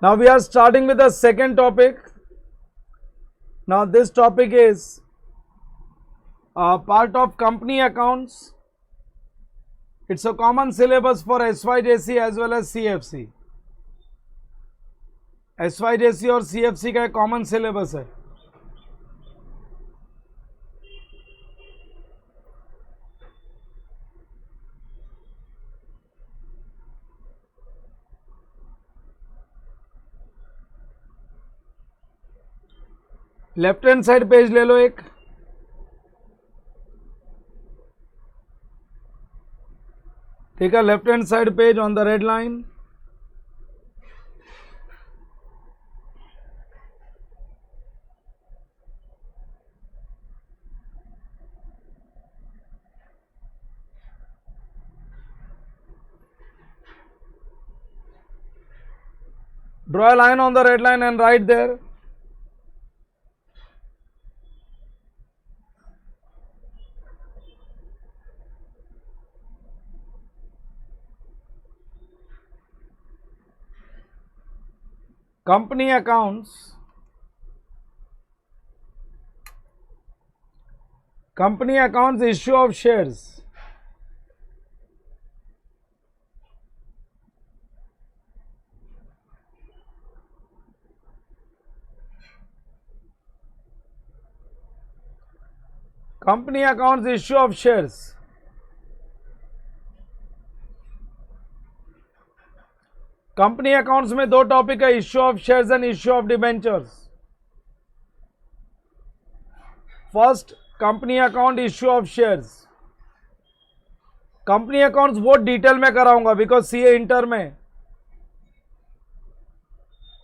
Now we are starting with the second topic. Now this topic is part of company accounts. It's a common syllabus for SYJC as well as CFC. SYJC और CFC का एक common syllabus है. Left hand side page ले लो एक. ठीक है, left hand side page on the red line. Draw a line on the red line and write there. Company accounts. Company accounts issue of shares. Company accounts issue of shares. Company accounts में दो topic है, issue of shares and issue of debentures. First, company account issue of shares. Company accounts बहुत detail में कराऊंगा because CA inter में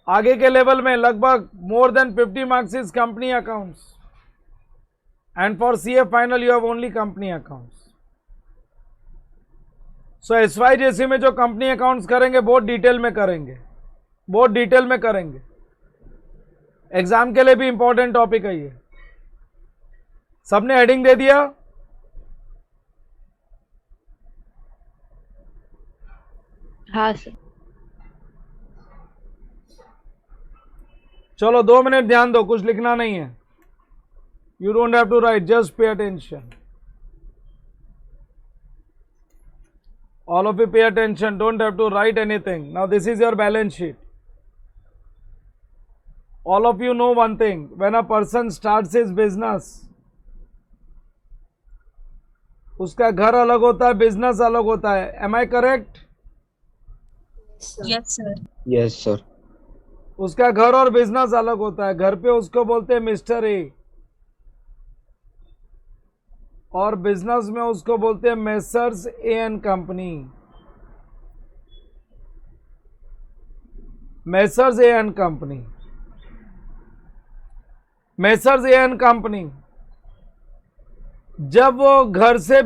आगे के level में लगभग more than 50 marks is company accounts and for CA final you have only company accounts. So SYJC में जो कंपनी अकाउंट्स करेंगे बहुत डिटेल में करेंगे, बहुत डिटेल में करेंगे. एग्जाम के लिए भी इंपॉर्टेंट टॉपिक है ये. सबने हेडिंग दे दिया? हाँ सर. चलो 2 मिनट ध्यान दो, कुछ लिखना नहीं है. You don't have to write, just pay attention. All of you pay attention, don't have to write anything. Now this is your balance sheet. All of you know one thing, when a person starts his business, उसका घर अलग होता है, business अलग होता है. Am I correct? Yes sir. Yes sir. उसका घर और बिजनेस अलग होता है. घर पे उसको बोलते हैं मिस्टर ए और बिजनेस में उसको बोलते हैं messrs A and company. Messrs A and company. Messrs A and company जब वो घर से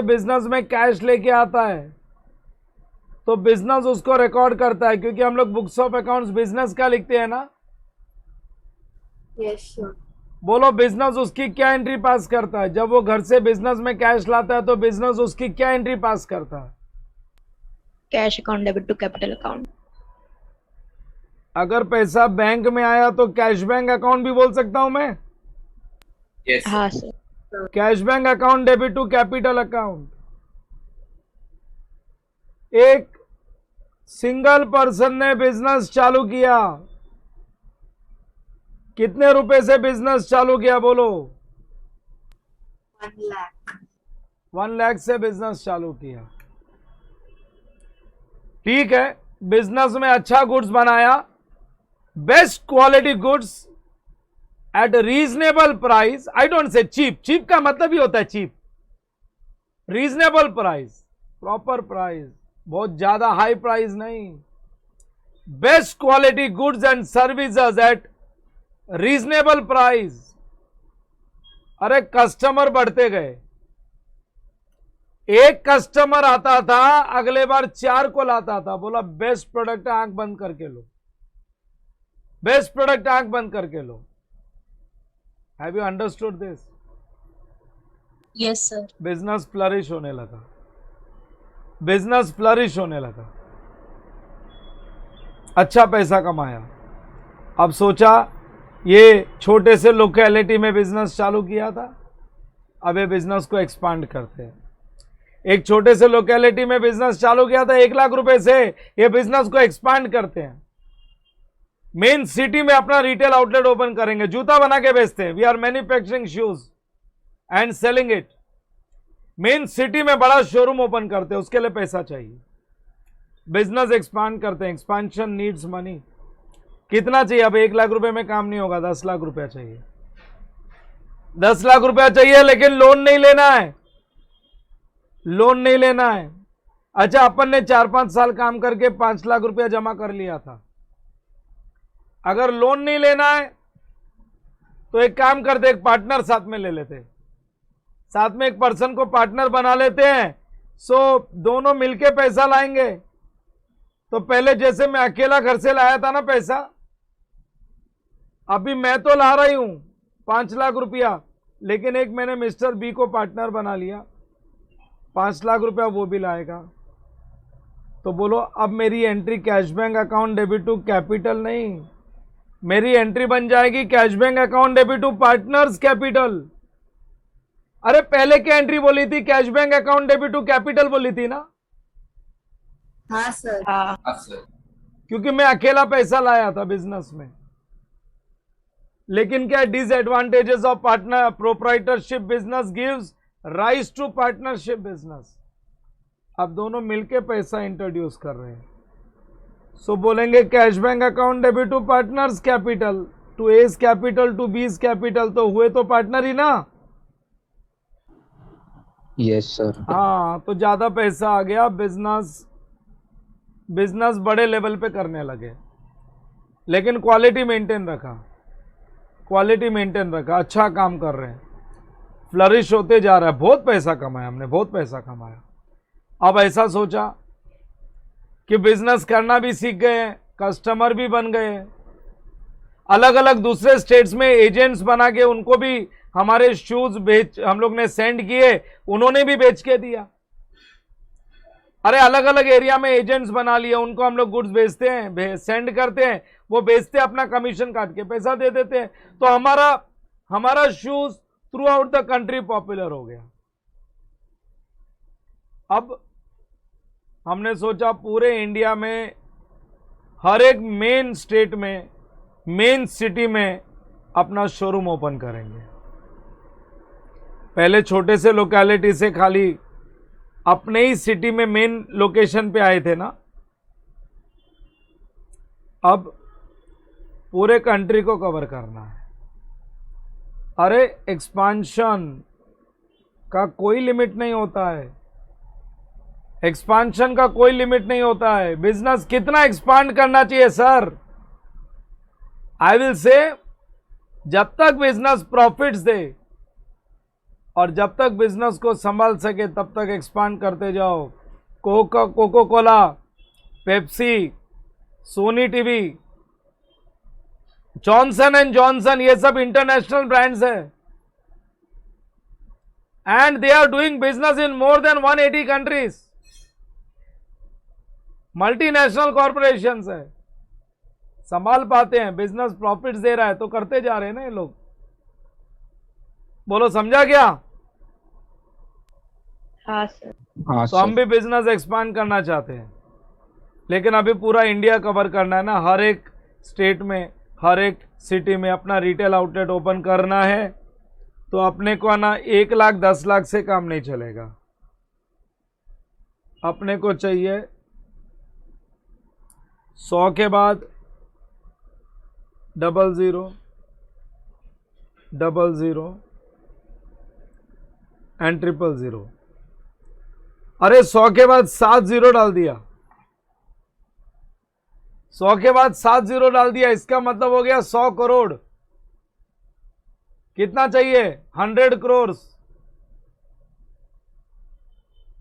बिजनेस में कैश लेके आता है तो बिजनेस उसको रिकॉर्ड करता है, क्योंकि हम लोग बुक्स ऑफ अकाउंट्स बिजनेस का लिखते हैं ना. Yes sir. बोलो, बिजनेस उसकी क्या एंट्री पास करता है? जब वो घर से बिजनेस में कैश लाता है तो बिजनेस उसकी क्या एंट्री पास करता है? Cash account debit to capital account. अगर पैसा बैंक में आया तो कैश बैंक अकाउंट भी बोल सकता हूं मैं. Yes. हाँ sir. Cash bank account debit to capital account. एक सिंगल पर्सन ने बिजनेस चालू किया, कितने रुपए से बिजनेस चालू किया? बोलो. 1 lakh. 1 लाख से बिजनेस चालू किया. ठीक है, बिजनेस में अच्छा गुड्स बनाया, best quality goods at reasonable price. I don't say cheap. Cheap का मतलब ही होता है cheap. Reasonable price, proper price, बहुत ज्यादा हाई प्राइस नहीं. Best quality goods and services at reasonable price. अरे कस्टमर बढ़ते गए. एक कस्टमर आता था, अगले बार 4 को लाता था. बोला बेस्ट प्रोडक्ट, आंख बंद करके लो. बेस्ट प्रोडक्ट, आंख बंद करके लो. Have you understood this? Yes sir. Business flourish होने लगा. बिजनेस फ्लरिश होने लगा. अच्छा पैसा कमाया। अब सोचा ये छोटे से लोकेलिटी में बिजनेस चालू किया था, अब ये बिजनेस को एक्सपांड करते हैं। एक छोटे से लोकेलिटी में बिजनेस चालू किया था 1 लाख रुपए से, ये बिजनेस को एक्सपांड करते हैं। मेन सिटी में अपना रिटेल आउटलेट ओपन करेंगे, जूता बना के बेचते हैं। We are manufacturing shoes and selling it. Main city में बड़ा शोरूम ओपन करते हैं, उसके लिए पैसा चाहिए। बिजनेस एक्सपांड करते हैं, एक्सपांशन नीड्स मनी। कितना चाहिए? अब 1 लाख रुपए में काम नहीं होगा, 10 लाख रुपया चाहिए। 10 लाख रुपया चाहिए, लेकिन लोन नहीं लेना है, लोन नहीं लेना है। अच्छा, अपन ने 4-5 साल काम करके 5 लाख रुपया जमा कर लिया था। अगर लोन नहीं लेना है तो एक काम करते, एक पार्टनर साथ में ले लेते, साथ में एक पर्सन को पार्टनर बना लेते हैं। सो दोनों मिलके पैसा लाएंगे। तो पहले जैसे मैं अकेला घर से लाया था ना पैसा, अभी मैं तो ला रही हूं 5 लाख रुपया, लेकिन एक मैंने मिस्टर बी को पार्टनर बना लिया, 5 लाख रुपया वो भी लाएगा। तो बोलो, अब मेरी entry cash bank account debit to capital नहीं, मेरी एंट्री बन जाएगी cash bank account debit to partners capital. अरे पहले क्या एंट्री बोली थी? Cash bank account debit to capital बोली थी ना? हाँ सर। हाँ हाँ सर। क्योंकि मैं अकेला पैसा लाया था बिजनेस में। लेकिन क्या disadvantages of partner proprietorship business gives rise to partnership business. अब दोनों मिलके पैसा इंट्रोड्यूस कर रहे हैं। सो बोलेंगे cash bank account debit to partners capital, to A's capital to B's capital, तो हुए तो पार्टनर ही ना। Yes sir. हाँ, तो ज्यादा पैसा आ गया, बिजनेस बड़े लेवल पे करने लगे, लेकिन क्वालिटी मेंटेन रखा, क्वालिटी मेंटेन रखा, अच्छा काम कर रहे हैं, फ्लरिश होते जा रहा है। बहुत पैसा कमाया हमने, बहुत पैसा कमाया। अब ऐसा सोचा कि बिजनेस करना भी सीख गए, कस्टमर भी बन गए, अलग अलग दूसरे स्टेट्स में एजेंट्स बना के उनको भी हमारे शूज बेच, हम लोग ने सेंड किए, उन्होंने भी बेच के दिया। अरे अलग अलग एरिया में एजेंट्स बना लिए, उनको हम लोग गुड्स बेचते हैं, सेंड करते हैं, वो बेचते हैं, अपना कमीशन काट के पैसा दे देते हैं। तो हमारा shoes through out the country popular हो गया। अब हमने सोचा पूरे इंडिया में हर एक मेन स्टेट में, मेन सिटी में अपना शोरूम ओपन करेंगे। पहले छोटे से लोकेलिटी से खाली अपने ही सिटी में मेन लोकेशन पे आए थे ना, अब पूरे कंट्री को कवर करना है। अरे एक्सपांशन का कोई लिमिट नहीं होता है, एक्सपांशन का कोई लिमिट नहीं होता है। बिजनेस कितना एक्सपांड करना चाहिए सर? आई विल से जब तक बिजनेस प्रॉफिट्स दे और जब तक बिजनेस को संभाल सके तब तक एक्सपांड करते जाओ। Coca Cola, Pepsi, Sony TV, Johnson and Johnson, ये सब इंटरनेशनल ब्रांड्स है and they are doing business in more than 180 countries. Multinational corporations है, संभाल पाते हैं, बिजनेस प्रॉफिट्स दे रहा है तो करते जा रहे हैं ना ये लोग। बोलो समझा क्या? हाँ सर। हाँ तो हम सर। भी बिजनेस एक्सपांड करना चाहते हैं, लेकिन अभी पूरा इंडिया कवर करना है ना, हर एक स्टेट में, हर एक सिटी में अपना रिटेल आउटलेट ओपन करना है। तो अपने को ना 1 लाख 10 लाख से काम नहीं चलेगा, अपने को चाहिए 100 के बाद 00 00 एंड 000। अरे 100 के बाद 7 जीरो डाल दिया, 100 के बाद 7 जीरो डाल दिया, इसका मतलब हो गया 100 करोड़। कितना चाहिए? 100 करोड़।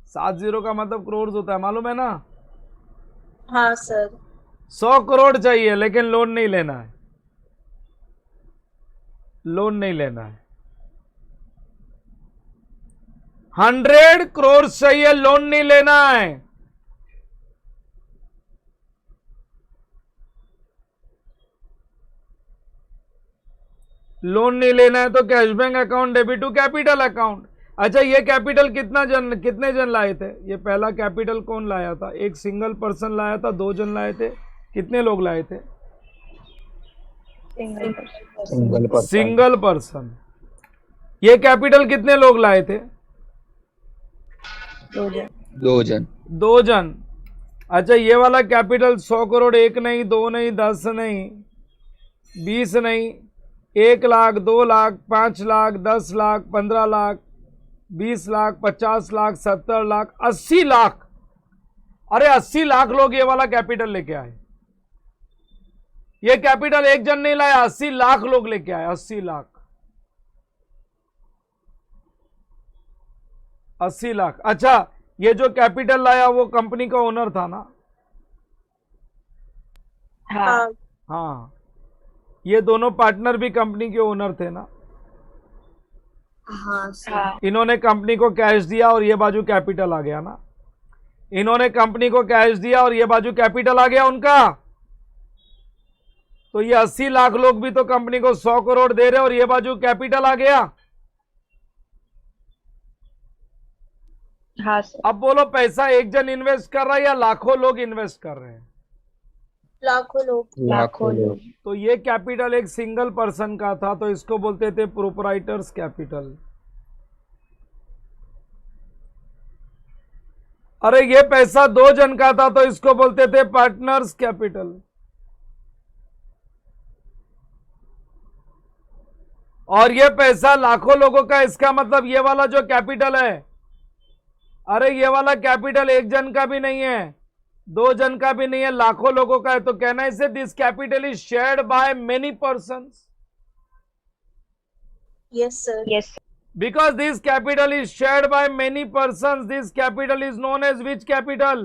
7 जीरो का मतलब करोड़ होता है, मालूम है ना? हाँ सर। 100 करोड़ चाहिए, लेकिन लोन नहीं लेना है, लोन नहीं लेना है। 100 करोड़ चाहिए, लोन नहीं लेना है। लोन नहीं लेना है तो cash bank account debit to capital account. अच्छा, ये कैपिटल कितने जन लाए थे? ये पहला कैपिटल कौन लाया था? एक सिंगल पर्सन लाया था, 2 जन लाए थे, कितने लोग लाए थे? Single person. ये कैपिटल कितने लोग लाए थे? 2 जन। 2 जन। अच्छा, ये वाला कैपिटल 100 करोड़, 1 नहीं, 2 नहीं, 10 नहीं, 20 नहीं, 1 लाख, 2 लाख, 5 लाख, 10 लाख, 15 लाख, 20 लाख, 50 लाख, 70 लाख, 80 लाख। अरे 80 लाख लोग ये वाला कैपिटल लेके आए। ये कैपिटल एक जन नहीं लाया, 80 लाख लोग लेके आए। 80 लाख, 80 लाख। अच्छा, ये जो कैपिटल लाया वो कंपनी का ओनर था ना? हाँ। हाँ। ये दोनों पार्टनर भी कंपनी के ओनर थे ना? हाँ सर। हाँ। इन्होंने कंपनी को कैश दिया और ये बाजू कैपिटल आ गया ना? इन्होंने कंपनी को कैश दिया और ये बाजू कैपिटल आ गया उनका। तो ये 80 लाख लोग भी तो कंपनी को 100 करोड़ दे रहे और ये बाजू कैपिटल आ गया। हाँ सर। अब बोलो, पैसा एक जन इन्वेस्ट कर रहा है या लाखों लोग इन्वेस्ट कर रहे हैं? लाखों लोग। लाखों लोग। तो ये कैपिटल एक सिंगल पर्सन का था, तो इसको बोलते थे प्रोपराइटर्स कैपिटल। अरे ये पैसा 2 जन का था, तो इसको बोलते थे पार्टनर्स कैपिटल। और ये पैसा लाखों लोगों का, इसका मतलब ये वाला जो कैपिटल है, अरे ये वाला कैपिटल एक जन का भी नहीं है, 2 जन का भी नहीं है, लाखों लोगों का है। तो कहना इसे this capital is shared by many persons. Yes sir. Yes. Because this capital is shared by many persons, this capital is known as which capital?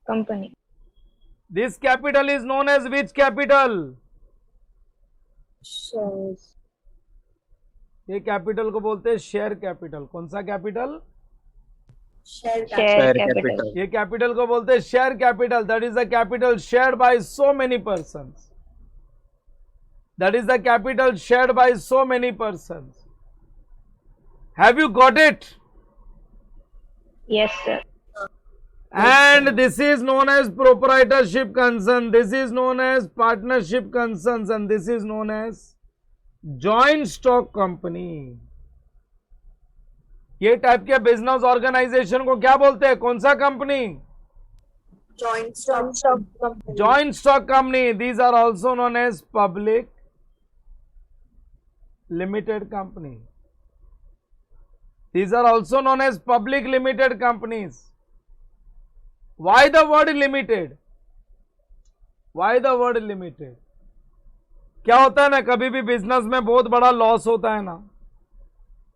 Company. This capital is known as which capital? Shares. ये capital को बोलते हैं share capital. कौन सा capital? Share share capital. Capital. ये capital को बोलते हैं share capital. That is the capital shared by so many persons. That is the capital shared by so many persons. Have you got it? Yes sir. And this is known as proprietorship concern. This is known as partnership concerns, and this is known as joint stock company. ये type के business organisation को क्या बोलते हैं? कौन सा company? Joint stock company. Joint stock company. These are also known as public limited company. These are also known as public limited companies. Why the word limited? Why the word limited? क्या होता है ना, कभी भी business में बहुत बड़ा loss होता है ना,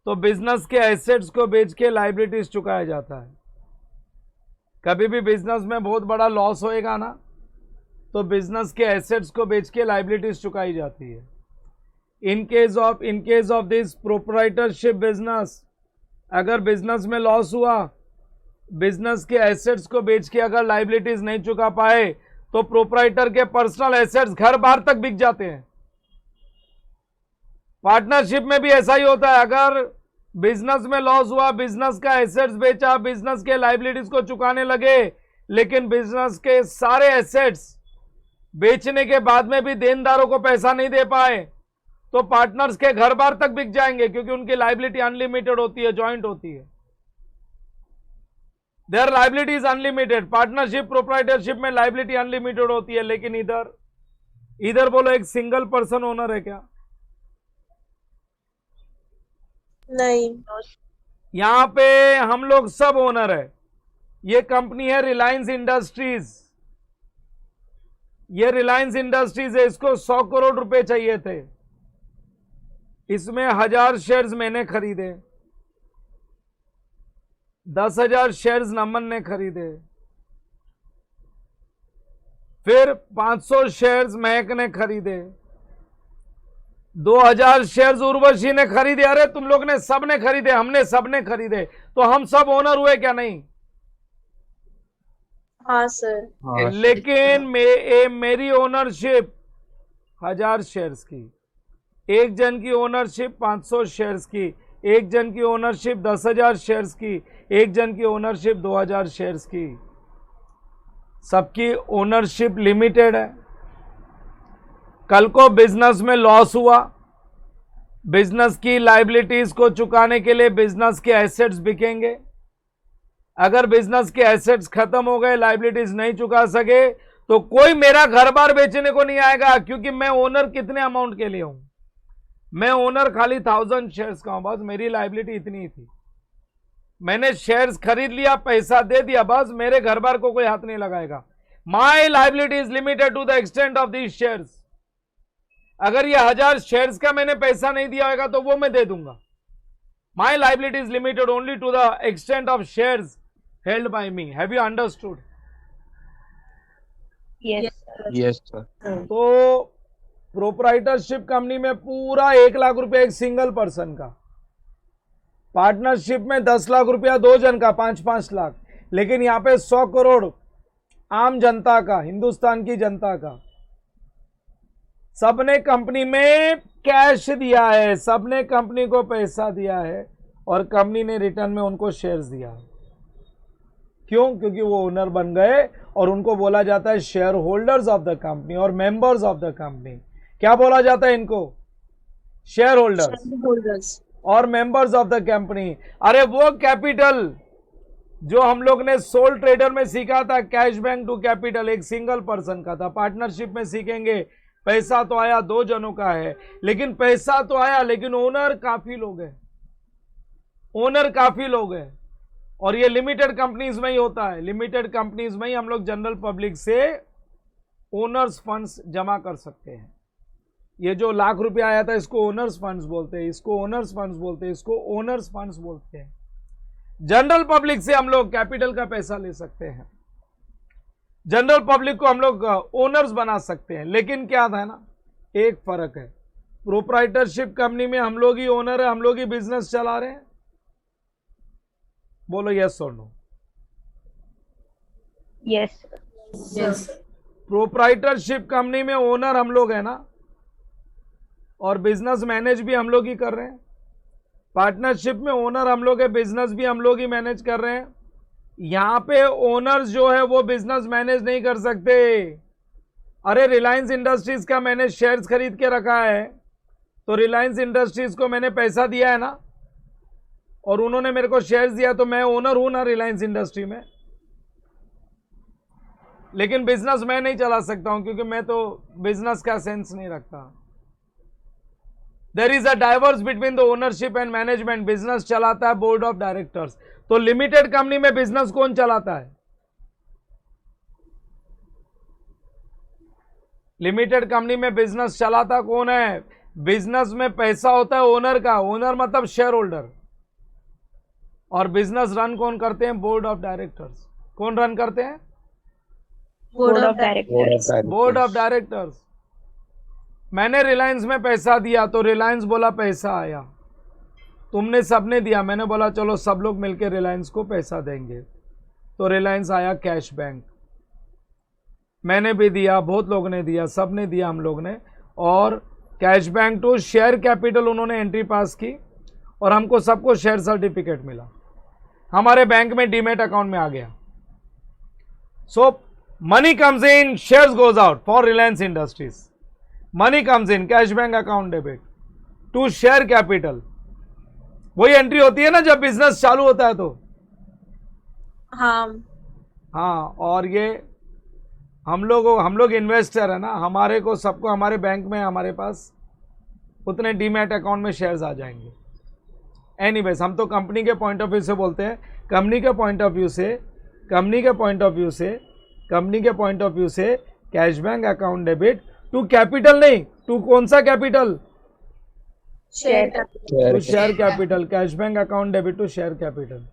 तो बिजनेस के एसेट्स को बेच के लायबिलिटीज चुकाया जाता है। कभी भी बिजनेस में बहुत बड़ा लॉस होएगा ना, तो बिजनेस के एसेट्स को बेच के लायबिलिटीज चुकाई जाती है। in case of this proprietorship business, अगर बिजनेस में लॉस हुआ, बिजनेस के एसेट्स को बेच के अगर लाइबिलिटीज नहीं चुका पाए, तो प्रोप्राइटर के पर्सनल एसेट्स घर बाहर तक बिक जाते हैं। पार्टनरशिप में भी ऐसा ही होता है। अगर बिजनेस में लॉस हुआ, बिजनेस का एसेट्स बेचा, बिजनेस के लाइबिलिटीज को चुकाने लगे, लेकिन बिजनेस के सारे एसेट्स बेचने के बाद में भी देनदारों को पैसा नहीं दे पाए, तो पार्टनर्स के घर बार तक बिक जाएंगे, क्योंकि उनकी लाइबिलिटी अनलिमिटेड होती है, जॉइंट होती है। There liability is unlimited. Partnership proprietorship में लाइबिलिटी अनलिमिटेड होती है, लेकिन इधर बोलो एक सिंगल पर्सन ओनर है क्या? नहीं। यहां पे हम लोग सब ओनर है। ये कंपनी है रिलायंस इंडस्ट्रीज। ये रिलायंस इंडस्ट्रीज है, इसको 100 करोड़ रुपए चाहिए थे। इसमें 1000 शेयर्स मैंने खरीदे, 10,000 शेयर्स नमन ने खरीदे, फिर 500 शेयर्स महक ने खरीदे, 2000 शेयर्स उर्वशी ने खरीदे। अरे तुम लोग ने सब ने खरीदे, हमने सब ने खरीदे, तो हम सब ओनर हुए क्या? नहीं। हाँ सर। लेकिन मेरी ओनरशिप 1000 शेयर्स की, एक जन की ओनरशिप 500 शेयर्स की, एक जन की ओनरशिप 10,000 शेयर्स की, एक जन की ओनरशिप 2,000 शेयर्स की। सबकी ओनरशिप लिमिटेड है। कल को बिजनेस में लॉस हुआ, बिजनेस की लायबिलिटीज को चुकाने के लिए बिजनेस के एसेट्स बिकेंगे। अगर बिजनेस के एसेट्स खत्म हो गए, लायबिलिटीज नहीं चुका सके, तो कोई मेरा घर बार बेचने को नहीं आएगा, क्योंकि मैं ओनर कितने अमाउंट के लिए हूं? मैं ओनर खाली 1000 शेयर्स का हूं, बस मेरी लायबिलिटी इतनी ही थी। मैंने शेयर्स खरीद लिया, पैसा दे दिया, बस मेरे घर बार को कोई हाथ नहीं लगाएगा। My liability is limited to the extent of these shares. अगर ये 1000 शेयर्स का मैंने पैसा नहीं दिया होगा तो वो मैं दे दूंगा। My liability is limited only to the extent of shares held by me. Have you understood? Yes. Yes, sir. तो प्रोप्राइटरशिप कंपनी में पूरा 1 लाख रुपया एक सिंगल पर्सन का, पार्टनरशिप में 10 लाख रुपया 2 जन का, 5-5 लाख, लेकिन यहां पे 100 करोड़ आम जनता का, हिंदुस्तान की जनता का। सबने कंपनी में कैश दिया है, सबने कंपनी को पैसा दिया है और कंपनी ने रिटर्न में उनको शेयर्स दिया है। क्यों? क्योंकि वो ओनर बन गए और उनको बोला जाता है share holders of the company और मेंबर्स ऑफ द कंपनी। क्या बोला जाता है इनको? Share holders Holders. और मेंबर्स ऑफ द कंपनी। अरे वो कैपिटल जो हम लोग ने सोल ट्रेडर में सीखा था, कैश बैंक टू कैपिटल, एक सिंगल पर्सन का था। पार्टनरशिप में सीखेंगे, पैसा तो आया 2 जनों का है, लेकिन पैसा तो आया, लेकिन ओनर काफी लोग हैं, ओनर काफी लोग हैं। और ये लिमिटेड कंपनीज में ही होता है। लिमिटेड कंपनीज में ही हम लोग जनरल पब्लिक से ओनर्स फंड्स जमा कर सकते हैं। ये जो लाख रुपया आया था, इसको ओनर्स फंड्स बोलते हैं, इसको ओनर्स फंड्स बोलते हैं, इसको ओनर्स फंड्स बोलते हैं। जनरल पब्लिक से हम लोग कैपिटल का पैसा ले सकते हैं, जनरल पब्लिक को हम लोग ओनर्स बना सकते हैं। लेकिन क्या था ना, एक फर्क है, प्रोप्राइटरशिप कंपनी में हम लोग ही ओनर है, हम लोग ही बिजनेस चला रहे हैं। बोलो यस और no? Yes. Yes. Proprietorship company में ओनर हम लोग है ना, और बिजनेस मैनेज भी हम लोग ही कर रहे हैं। पार्टनरशिप में ओनर हम लोग है, बिजनेस भी हम लोग ही मैनेज कर रहे हैं। यहां पे ओनर्स जो है वो बिजनेस मैनेज नहीं कर सकते। अरे रिलायंस इंडस्ट्रीज का मैंने शेयर्स खरीद के रखा है, तो रिलायंस इंडस्ट्रीज को मैंने पैसा दिया है ना, और उन्होंने मेरे को शेयर्स दिया, तो मैं ओनर हूं ना रिलायंस इंडस्ट्री में। लेकिन बिजनेस मैं नहीं चला सकता हूं, क्योंकि मैं तो बिजनेस का सेंस नहीं रखता। There is a divorce between the ownership and management. Business चलाता है बोर्ड ऑफ डायरेक्टर्स। तो लिमिटेड कंपनी में बिजनेस कौन चलाता है? लिमिटेड कंपनी में बिजनेस चलाता कौन है? बिजनेस में पैसा होता है ओनर का, ओनर मतलब शेयर होल्डर, और बिजनेस रन कौन करते हैं? Board of directors. कौन रन करते हैं? Board of Directors. Board of directors. मैंने रिलायंस में पैसा दिया, तो रिलायंस बोला पैसा आया, तुमने सबने दिया, मैंने बोला चलो सब लोग मिलकर रिलायंस को पैसा देंगे, तो रिलायंस आया कैश बैंक। मैंने भी दिया, बहुत लोगों ने दिया, सबने दिया हम लोग ने, और cash bank to share capital उन्होंने एंट्री पास की, और हमको सबको शेयर सर्टिफिकेट मिला, हमारे बैंक में डीमेट अकाउंट में आ गया। So money comes in, shares goes out for Reliance Industries. Money comes in, cash bank account debit to share capital. वही एंट्री होती है ना जब बिजनेस चालू होता है तो। हाँ, और ये हम लोग इन्वेस्टर है ना, हमारे को सबको हमारे बैंक में, हमारे पास उतने डीमैट अकाउंट में शेयर्स आ जाएंगे। एनीवेज, हम तो कंपनी के पॉइंट ऑफ व्यू से बोलते हैं, कंपनी के पॉइंट ऑफ व्यू से, कंपनी के पॉइंट ऑफ व्यू से, कंपनी के पॉइंट ऑफ व्यू से cash bank account debit to capital, नहीं टू कौन सा capital? Share. To share capital. Cash bank account debit to share capital.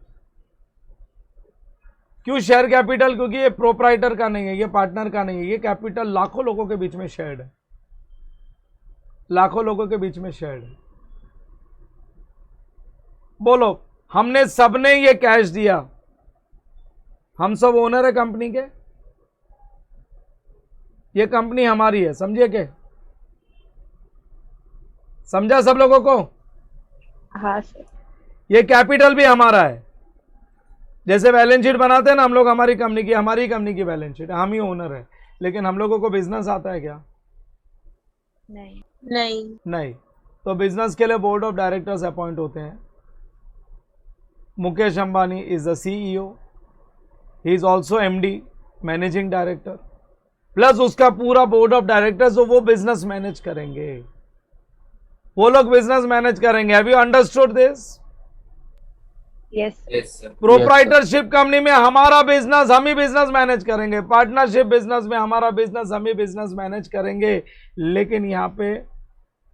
क्यों शेयर कैपिटल? क्योंकि ये प्रोप्राइटर का नहीं है, ये पार्टनर का नहीं है, ये कैपिटल लाखों लोगों के बीच में शेयर्ड है, लाखों लोगों के बीच में शेयर्ड है। बोलो, हमने सबने ये कैश दिया, हम सब ओनर है कंपनी के, ये कंपनी हमारी है, समझिए के? समझा सब लोगों को? हाँ सर। ये कैपिटल भी हमारा है। जैसे बैलेंस शीट बनाते हैं ना हम लोग, हमारी कंपनी की बैलेंस शीट, हम ही ओनर है, लेकिन हम लोगों को बिजनेस आता है क्या? नहीं। नहीं। तो बिजनेस के लिए बोर्ड ऑफ डायरेक्टर्स अपॉइंट होते हैं। Mukesh Ambani is the CEO, he is also MD, managing director, plus उसका पूरा बोर्ड ऑफ डायरेक्टर्स, वो बिजनेस मैनेज करेंगे, वो लोग बिजनेस मैनेज करेंगे। Have you understood this? Yes. Yes, sir. Proprietorship company में हमारा बिजनेस हम ही बिजनेस मैनेज करेंगे, पार्टनरशिप बिजनेस में हमारा बिजनेस हम ही बिजनेस मैनेज करेंगे, लेकिन यहां पे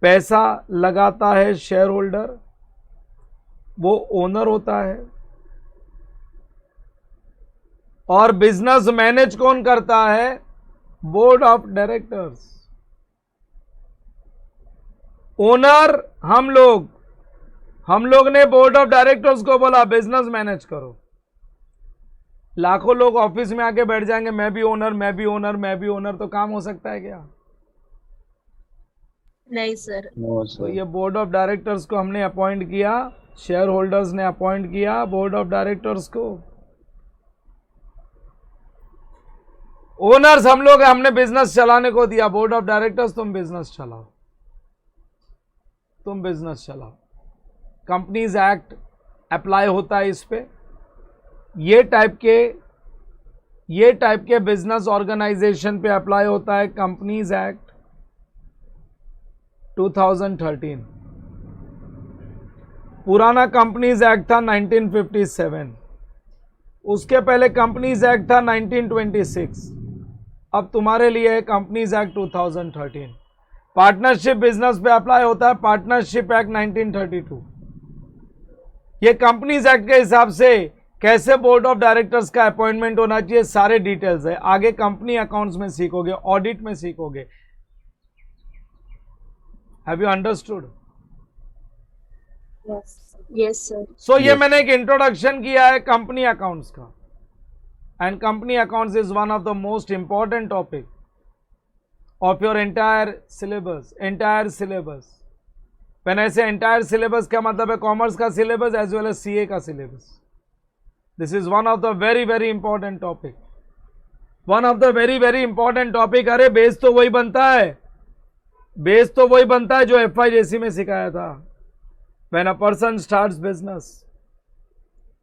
पैसा लगाता है शेयर होल्डर, वो ओनर होता है। और बिजनेस मैनेज कौन करता है? Board of directors. ओनर हम लोग ने बोर्ड ऑफ डायरेक्टर्स को बोला बिजनेस मैनेज करो। लाखों लोग ऑफिस में आके बैठ जाएंगे, मैं भी ओनर, मैं भी ओनर, मैं भी ओनर, तो काम हो सकता है क्या? नहीं सर। No, तो sir. ये बोर्ड ऑफ डायरेक्टर्स को हमने अपॉइंट किया, शेयर होल्डर्स ने अपॉइंट किया बोर्ड ऑफ डायरेक्टर्स को। ओनर्स हम लोग, हमने बिजनेस चलाने को दिया, बोर्ड ऑफ डायरेक्टर्स तुम बिजनेस चलाओ, तुम बिजनेस चलाओ। कंपनीज एक्ट अप्लाई होता है इस पे। ये टाइप के बिजनेस ऑर्गेनाइजेशन पे अप्लाई होता है कंपनीज एक्ट 2013। पुराना कंपनीज एक्ट था 1957, उसके पहले कंपनीज एक्ट था 1926, अब तुम्हारे लिए है कंपनीज एक्ट 2013। पार्टनरशिप बिजनेस पे अप्लाई होता है पार्टनरशिप एक्ट 1932। ये कंपनीज एक्ट के हिसाब से कैसे बोर्ड ऑफ डायरेक्टर्स का अपॉइंटमेंट होना चाहिए, सारे डिटेल्स है, आगे कंपनी अकाउंट्स में सीखोगे, ऑडिट में सीखोगे। Have you understood? Yes sir. So ये मैंने एक इंट्रोडक्शन किया है कंपनी अकाउंट्स का, and company accounts is one of the most important topic of your entire syllabus. When I say entire syllabus का मतलब है कॉमर्स का syllabus as well as CA का syllabus. This is one of the very very important topic, one of the very very important topic. अरे base तो वही बनता है, बेस तो वही बनता है जो FIJC में सिखाया था। When a person starts business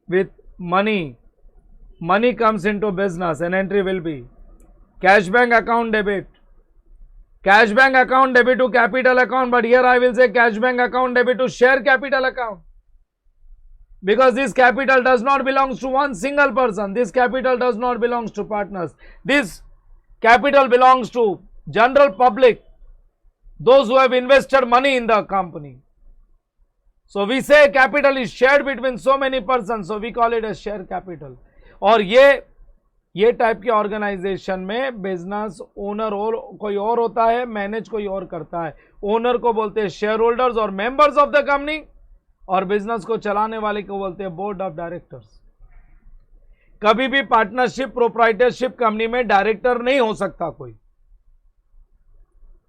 with money comes into business, an entry will be cash bank account debit to capital account, but here I will say cash bank account debit to share capital account, because this capital does not belongs to one single person, this capital does not belongs to partners, this capital belongs to general public, those who have invested money in the company. So we say capital is shared between so many persons, so we call it as share capital. और ये type के organisation में business owner और कोई और होता है, manage कोई और करता है। ओनर को बोलते हैं शेयर होल्डर्स और मेंबर्स ऑफ द कंपनी, और बिजनेस को चलाने वाले को बोलते हैं बोर्ड ऑफ डायरेक्टर्स। कभी भी पार्टनरशिप प्रोप्राइटरशिप कंपनी में डायरेक्टर नहीं हो सकता कोई,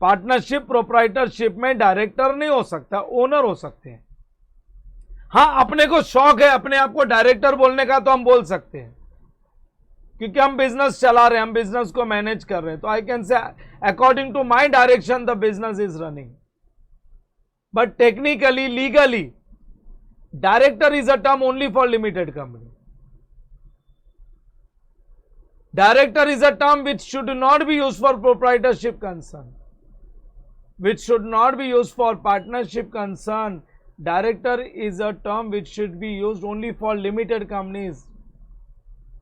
पार्टनरशिप प्रोप्राइटरशिप में डायरेक्टर नहीं हो सकता, ओनर हो सकते हैं। हाँ, अपने को शौक है अपने आप को डायरेक्टर बोलने का, तो हम बोल सकते हैं, क्योंकि हम बिजनेस चला रहे हैं, हम बिजनेस को मैनेज कर रहे हैं, तो I can say according to my direction the business is running. But technically legally director is a term only for limited company. Director is a term which should not be use for proprietorship concern, which should not be used for partnership concern. Director is a term which should be used only for limited companies.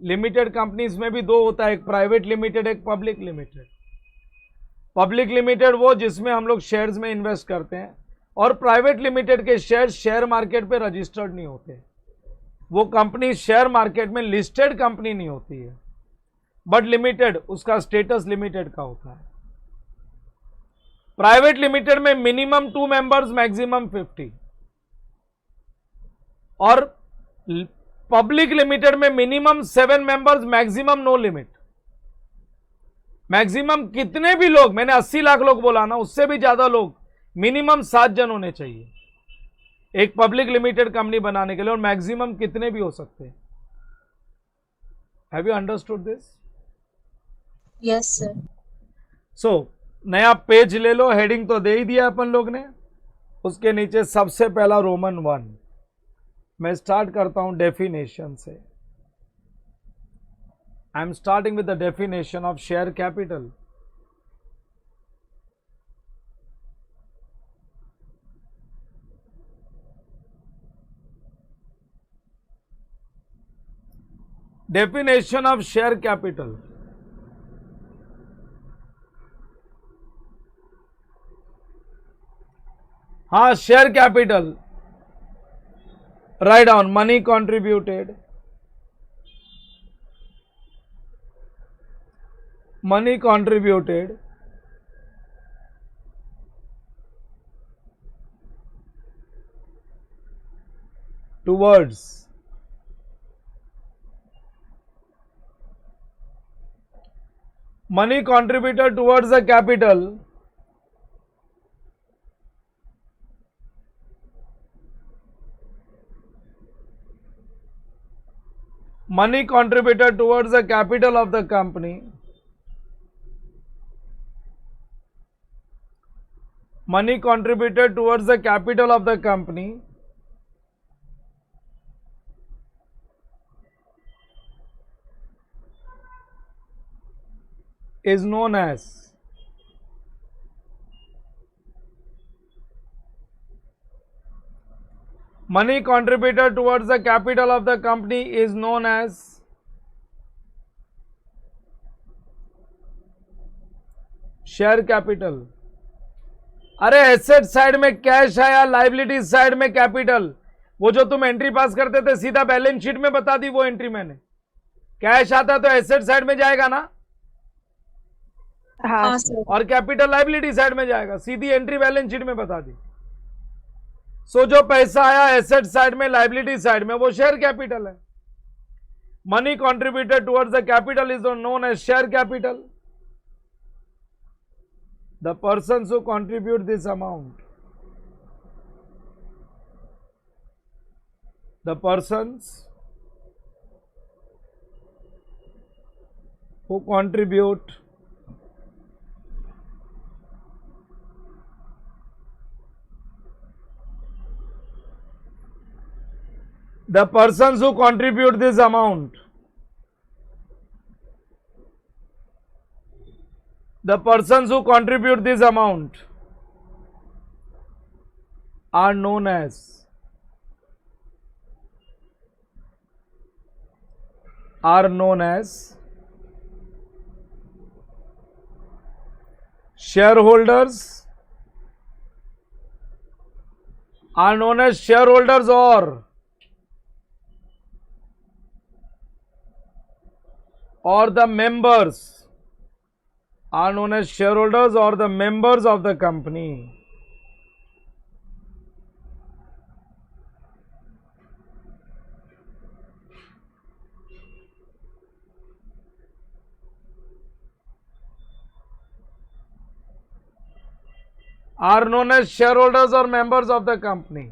Limited companies में भी दो होता है, एक private limited, एक public limited. Public limited वो जिसमें हम लोग शेयर्स में इन्वेस्ट करते हैं, और प्राइवेट लिमिटेड के शेयर शेयर मार्केट पे रजिस्टर्ड नहीं होते, वो कंपनी शेयर मार्केट में लिस्टेड कंपनी नहीं होती है, बट लिमिटेड उसका स्टेटस लिमिटेड का होता है। प्राइवेट लिमिटेड में मिनिमम 2 मेंबर्स मैक्सिमम 50, और पब्लिक लिमिटेड में minimum 7 members maximum no limit. Maximum कितने भी लोग, मैंने 80 लाख लोग बोला ना, उससे भी ज्यादा लोग मिनिमम 7 जन होने चाहिए एक पब्लिक लिमिटेड कंपनी बनाने के लिए, और मैक्सिमम कितने भी हो सकते हैं. Have you understood this? Yes, sir. सो नया पेज ले लो, हेडिंग तो दे ही दिया अपन लोग ने. उसके नीचे सबसे पहला रोमन 1. मैं स्टार्ट करता हूं डेफिनेशन से. I am starting with the definition of share capital. Definition of share capital. हाँ, share capital. Write down money contributed. Money contributed towards money contributed towards the capital money contributed towards the capital of the company money contributed towards the capital of the company is known as money contributed towards the capital of the company is known as share capital. अरे asset side में cash है या liability side में capital? वो जो तुम entry पास करते थे सीधा बैलेंस शीट में बता दी वो एंट्री मैंने. कैश आता तो एसेट साइड में जाएगा ना, हाँ हाँ सर. सर. और कैपिटल लाइबिलिटी साइड में जाएगा. सीधी एंट्री बैलेंस शीट में बता दी. सो जो पैसा आया एसेट साइड में लाइबिलिटी साइड में वो शेयर कैपिटल है. Money contributed towards the capital is known as share capital. The persons who contribute this amount, the persons who contribute the persons who contribute this amount, the persons who contribute this amount are known as shareholders, are known as shareholders or the members, are known as shareholders or the members of the company. Are known as shareholders or members of the company.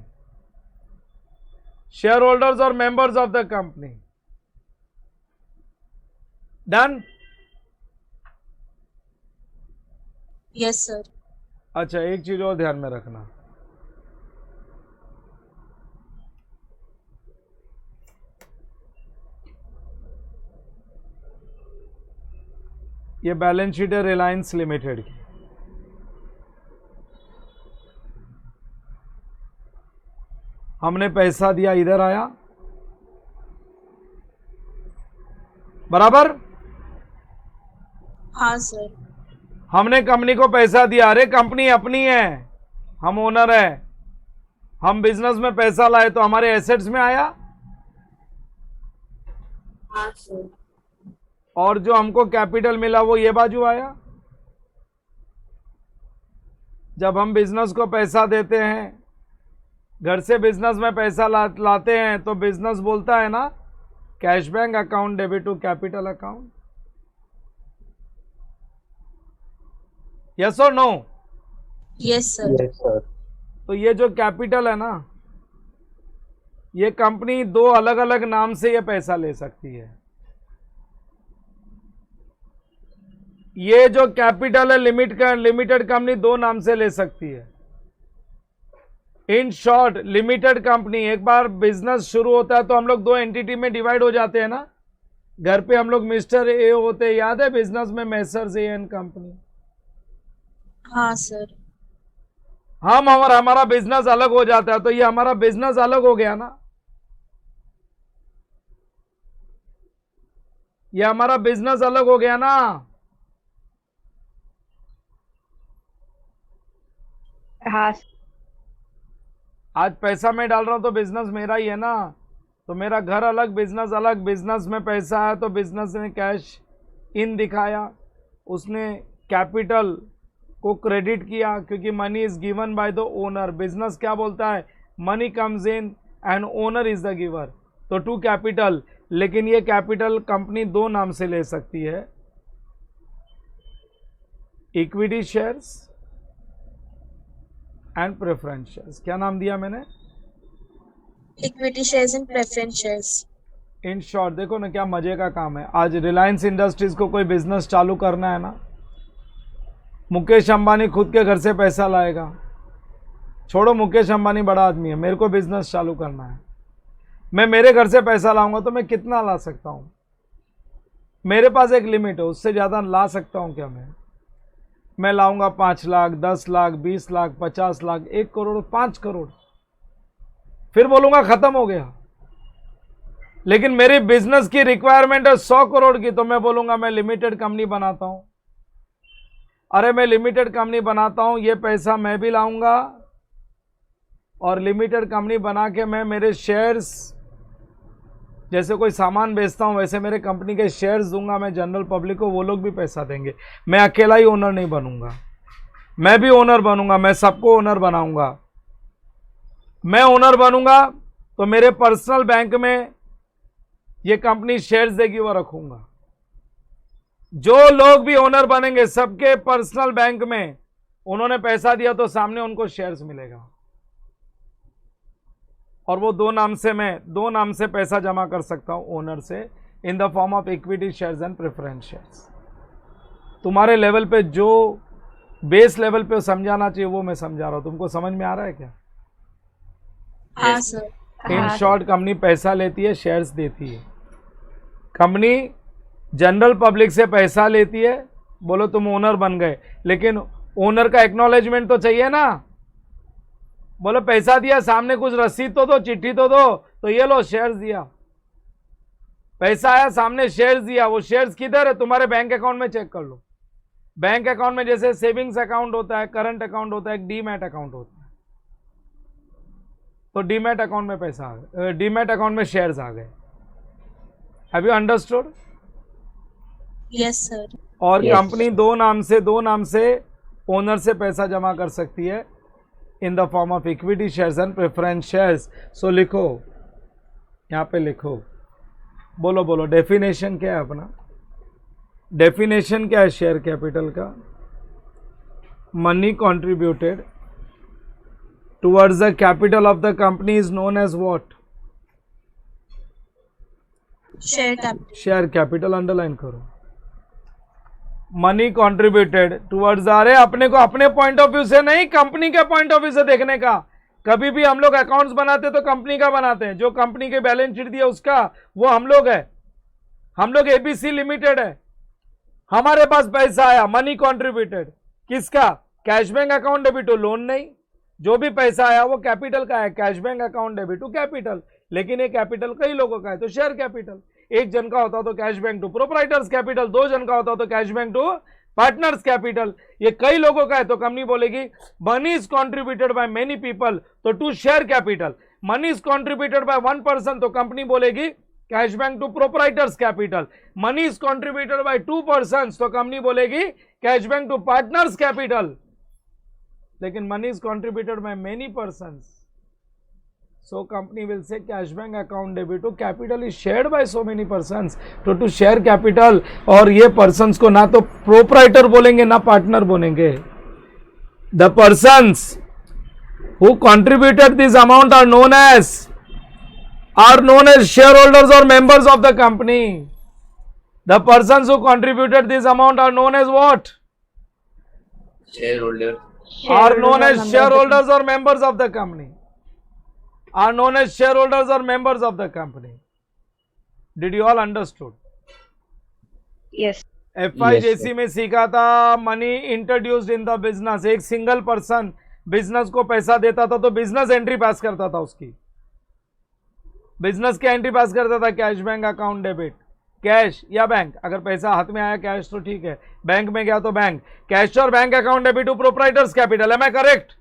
Shareholders or members of the company. Done? Yes, sir. अच्छा, एक चीज और ध्यान में रखना. ये balance sheet है Reliance limited की. हमने पैसा दिया, इधर आया, बराबर. हाँ सर. हमने कंपनी को पैसा दिया. अरे कंपनी अपनी है, हम ओनर है, हम बिजनेस में पैसा लाए तो हमारे एसेट्स में आया, हाँ सर. और जो हमको कैपिटल मिला वो ये बाजू आया. जब हम बिजनेस को पैसा देते हैं, घर से बिजनेस में पैसा लाते हैं तो बिजनेस बोलता है ना cash bank account debit to capital account. Yes और no? Yes, sir. Yes, sir. तो ये जो कैपिटल है ना, ये कंपनी दो अलग अलग नाम से ये पैसा ले सकती है। ये जो कैपिटल है लिमिटेड कंपनी दो नाम से ले सकती है। इन शॉर्ट, लिमिटेड कंपनी, एक बार बिजनेस शुरू होता है तो हम लोग दो एंटिटी में डिवाइड हो जाते हैं ना। घर पे हम लोग मिस्टर ए होते, याद है? बिजनेस में मेसर्स ए एंड कंपनी। हाँ सर। हम और हमारा बिजनेस अलग हो जाता है, तो ये हमारा बिजनेस अलग हो गया ना, ये हमारा बिजनेस अलग हो गया ना। हाँ आज पैसा मैं डाल रहा हूं तो बिजनेस मेरा ही है ना। तो मेरा घर अलग, बिजनेस अलग। बिजनेस में पैसा है तो बिजनेस ने कैश इन दिखाया, उसने कैपिटल को क्रेडिट किया, क्योंकि money is given by the owner. Business क्या बोलता है? Money comes in and owner is the giver. तो टू कैपिटल, लेकिन ये कैपिटल कंपनी दो नाम से ले सकती है, equity shares and preference shares. क्या नाम दिया मैंने? Equity shares and preference shares. In short, देखो ना क्या मजे का काम है। आज रिलायंस इंडस्ट्रीज को कोई बिजनेस चालू करना है ना, मुकेश अंबानी खुद के घर से पैसा लाएगा। छोड़ो, मुकेश अंबानी बड़ा आदमी है, मेरे को बिजनेस चालू करना है, मैं मेरे घर से पैसा लाऊंगा तो मैं कितना ला सकता हूं? मेरे पास एक लिमिट है, उससे ज़्यादा ला सकता हूं क्या मैं लाऊंगा 5 लाख, 10 लाख, 20 लाख, 50 लाख, 1 करोड़, 5 करोड़, फिर बोलूंगा खत्म हो गया। लेकिन मेरी बिजनेस की रिक्वायरमेंट है 100 करोड़ की, तो मैं बोलूंगा मैं लिमिटेड कंपनी बनाता हूं। अरे मैं लिमिटेड कंपनी बनाता हूं, ये पैसा मैं भी लाऊंगा और लिमिटेड कंपनी बना के मैं मेरे शेयर्स, जैसे कोई सामान बेचता हूं वैसे मेरे कंपनी के शेयर्स दूंगा मैं जनरल पब्लिक को, वो लोग भी पैसा देंगे। मैं अकेला ही ओनर नहीं बनूंगा, मैं भी ओनर बनूंगा, मैं सबको ओनर बनाऊंगा। मैं ओनर बनूंगा तो मेरे पर्सनल बैंक में ये कंपनी शेयर्स देगी, वो रखूंगा। जो लोग भी ओनर बनेंगे सबके पर्सनल बैंक में उन्होंने पैसा दिया तो सामने उनको शेयर्स मिलेगा, और वो दो नाम से पैसा जमा कर सकता हूं ओनर से, इन the form of equity shares and preference shares. तुम्हारे लेवल पे जो बेस लेवल पे समझाना चाहिए वो मैं समझा रहा हूं, तुमको समझ में आ रहा है क्या? हाँ सर। इन शॉर्ट, कंपनी पैसा लेती है, शेयर्स देती है। कंपनी जनरल पब्लिक से पैसा लेती है, बोलो तुम ओनर बन गए, लेकिन ओनर का एक्नॉलेजमेंट तो चाहिए ना। बोलो पैसा दिया, सामने कुछ रसीद तो दो, चिट्ठी तो दो, तो ये लो शेयर्स दिया। पैसा आया, सामने शेयर्स दिया, वो शेयर्स किधर है? तुम्हारे बैंक अकाउंट में चेक कर लो। बैंक अकाउंट में जैसे सेविंग्स अकाउंट होता है, करंट अकाउंट होता है, एक डीमैट अकाउंट होता है। तो डीमैट अकाउंट में पैसा आ गया, डीमैट अकाउंट में शेयर्स आ गए। Have you understood? Yes sir. और Yes. कंपनी दो नाम से ओनर से पैसा जमा कर सकती है in the form of equity shares and preference shares. So लिखो, यहाँ पे लिखो, बोलो डेफिनेशन क्या है अपना? डेफिनेशन क्या है शेयर कैपिटल का? Money contributed towards the capital of the company is known as what? Share capital. Share capital underline करो। मनी कॉन्ट्रीब्यूटेड टुवर्ड्स, अरे अपने को अपने पॉइंट ऑफ व्यू से नहीं, कंपनी के पॉइंट ऑफ व्यू से देखने का। कभी भी हम लोग अकाउंट्स बनाते तो कंपनी का बनाते हैं, जो कंपनी के बैलेंस शीट दिया उसका, वो हम लोग है। हम लोग एबीसी लिमिटेड है, हमारे पास पैसा आया, मनी कॉन्ट्रीब्यूटेड, किसका? Cash bank account debit to loan नहीं, जो भी पैसा आया वो कैपिटल का है, cash bank account debit to capital. लेकिन ये कैपिटल कई लोगों का है तो शेयर कैपिटल। एक जन का होता तो cash bank to proprietors capital, 2 जन का होता तो cash bank to partners capital. ये कई लोगों का है तो कंपनी बोलेगी money is contributed by many people, तो to share capital. Money is contributed by 1 person, तो कंपनी बोलेगी cash bank to proprietors capital. Money is contributed by 2 person, तो कंपनी बोलेगी cash bank to partners capital. लेकिन money is contributed by many person, so company will say cash bank account debit to capital is shared by so many persons, to share capital। और ये persons को ना तो proprietor बोलेंगे ना partner बोलेंगे, The persons who contributed this amount are known as shareholders or members of the company. The persons who contributed this amount are known as what? shareholder, Are known as Shareholders or shareholders or members of the company. Are known as shareholders or members of the company. Did you all understood? Yes. FIJC में सीखा था money introduced in the business. एक single person business को पैसा देता था तो business entry पास करता था. उसकी बिजनेस क्या एंट्री पास करता था? Cash bank account debit. Cash या बैंक, अगर पैसा हाथ में आया कैश तो ठीक है, बैंक में गया तो बैंक. कैश और bank account debit to proprietors capital. Am I correct?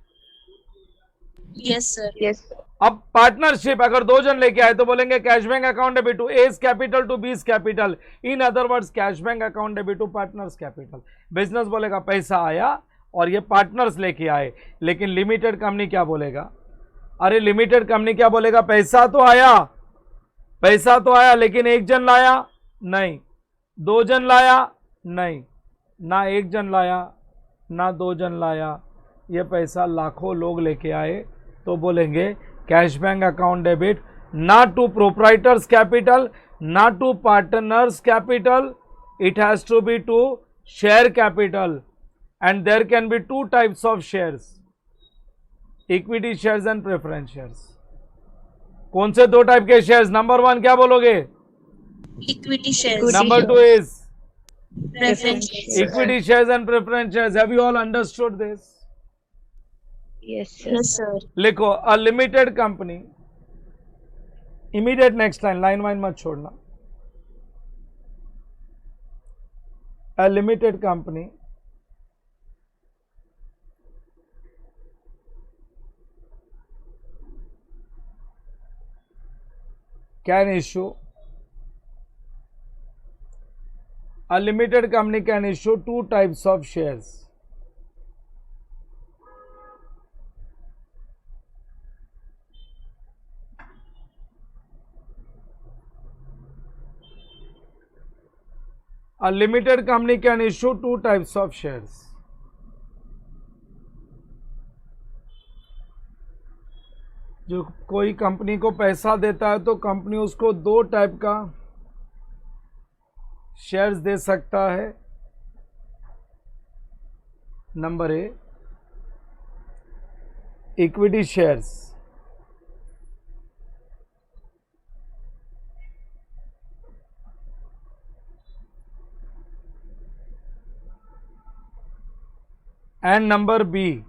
Yes, sir. Yes. अब पार्टनरशिप अगर दो जन लेके आए तो बोलेंगे cash bank account debit to A's capital to B's capital. In other words cash bank account debit to partners capital. Business बोलेगा पैसा आया और ये पार्टनर्स लेके आए. लेकिन लिमिटेड कंपनी क्या बोलेगा? अरे लिमिटेड कंपनी क्या बोलेगा? पैसा तो आया लेकिन एक जन लाया नहीं, दो जन लाया नहीं, ना एक जन लाया ना दो जन लाया, ये पैसा लाखों लोग लेके आए तो बोलेंगे कैश बैंक अकाउंट डेबिट ना टू प्रोप्राइटर्स कैपिटल ना to partners capital. It has to be to share capital. And there can be two types of shares, equity shares and preference shares. कौन से दो टाइप के shares? Number one क्या बोलोगे? Equity shares. Equity. Number two is Preference shares. equity shares and preference shares. Have you all understood this? Yes, sir. Yes, sir. लिखो a limited company. Immediate next line, line wine मत छोड़ना. A limited company can issue two types of shares. A limited company can issue two types of shares. जो कोई company को पैसा देता है तो कंपनी उसको दो टाइप का शेयर्स दे सकता है. Number A equity shares. And number B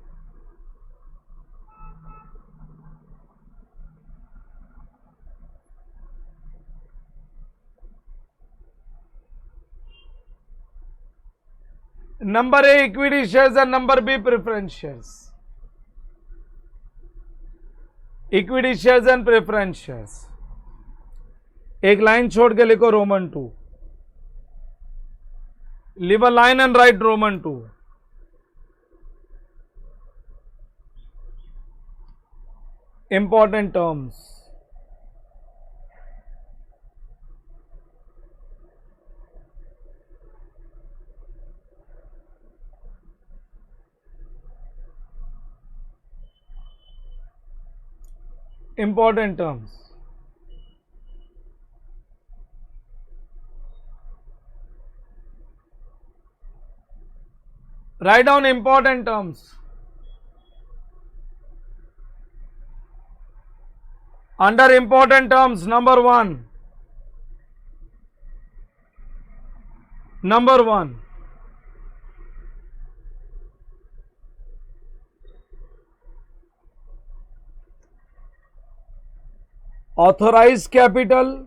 number A equity shares and number B preference shares. Equity shares and preference shares. एक लाइन छोड़ के लिखो Roman 2. Leave a line and write Roman 2. Important terms. Important terms. Write down important terms. Under important terms, number one, authorized capital,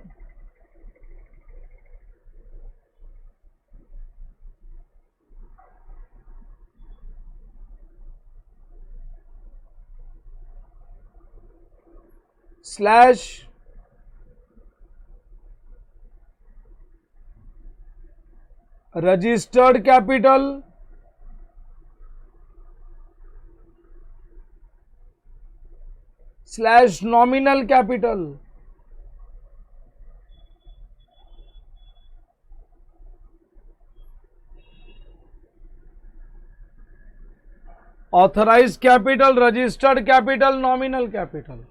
slash registered capital slash nominal capital. Authorised capital, registered capital, nominal capital.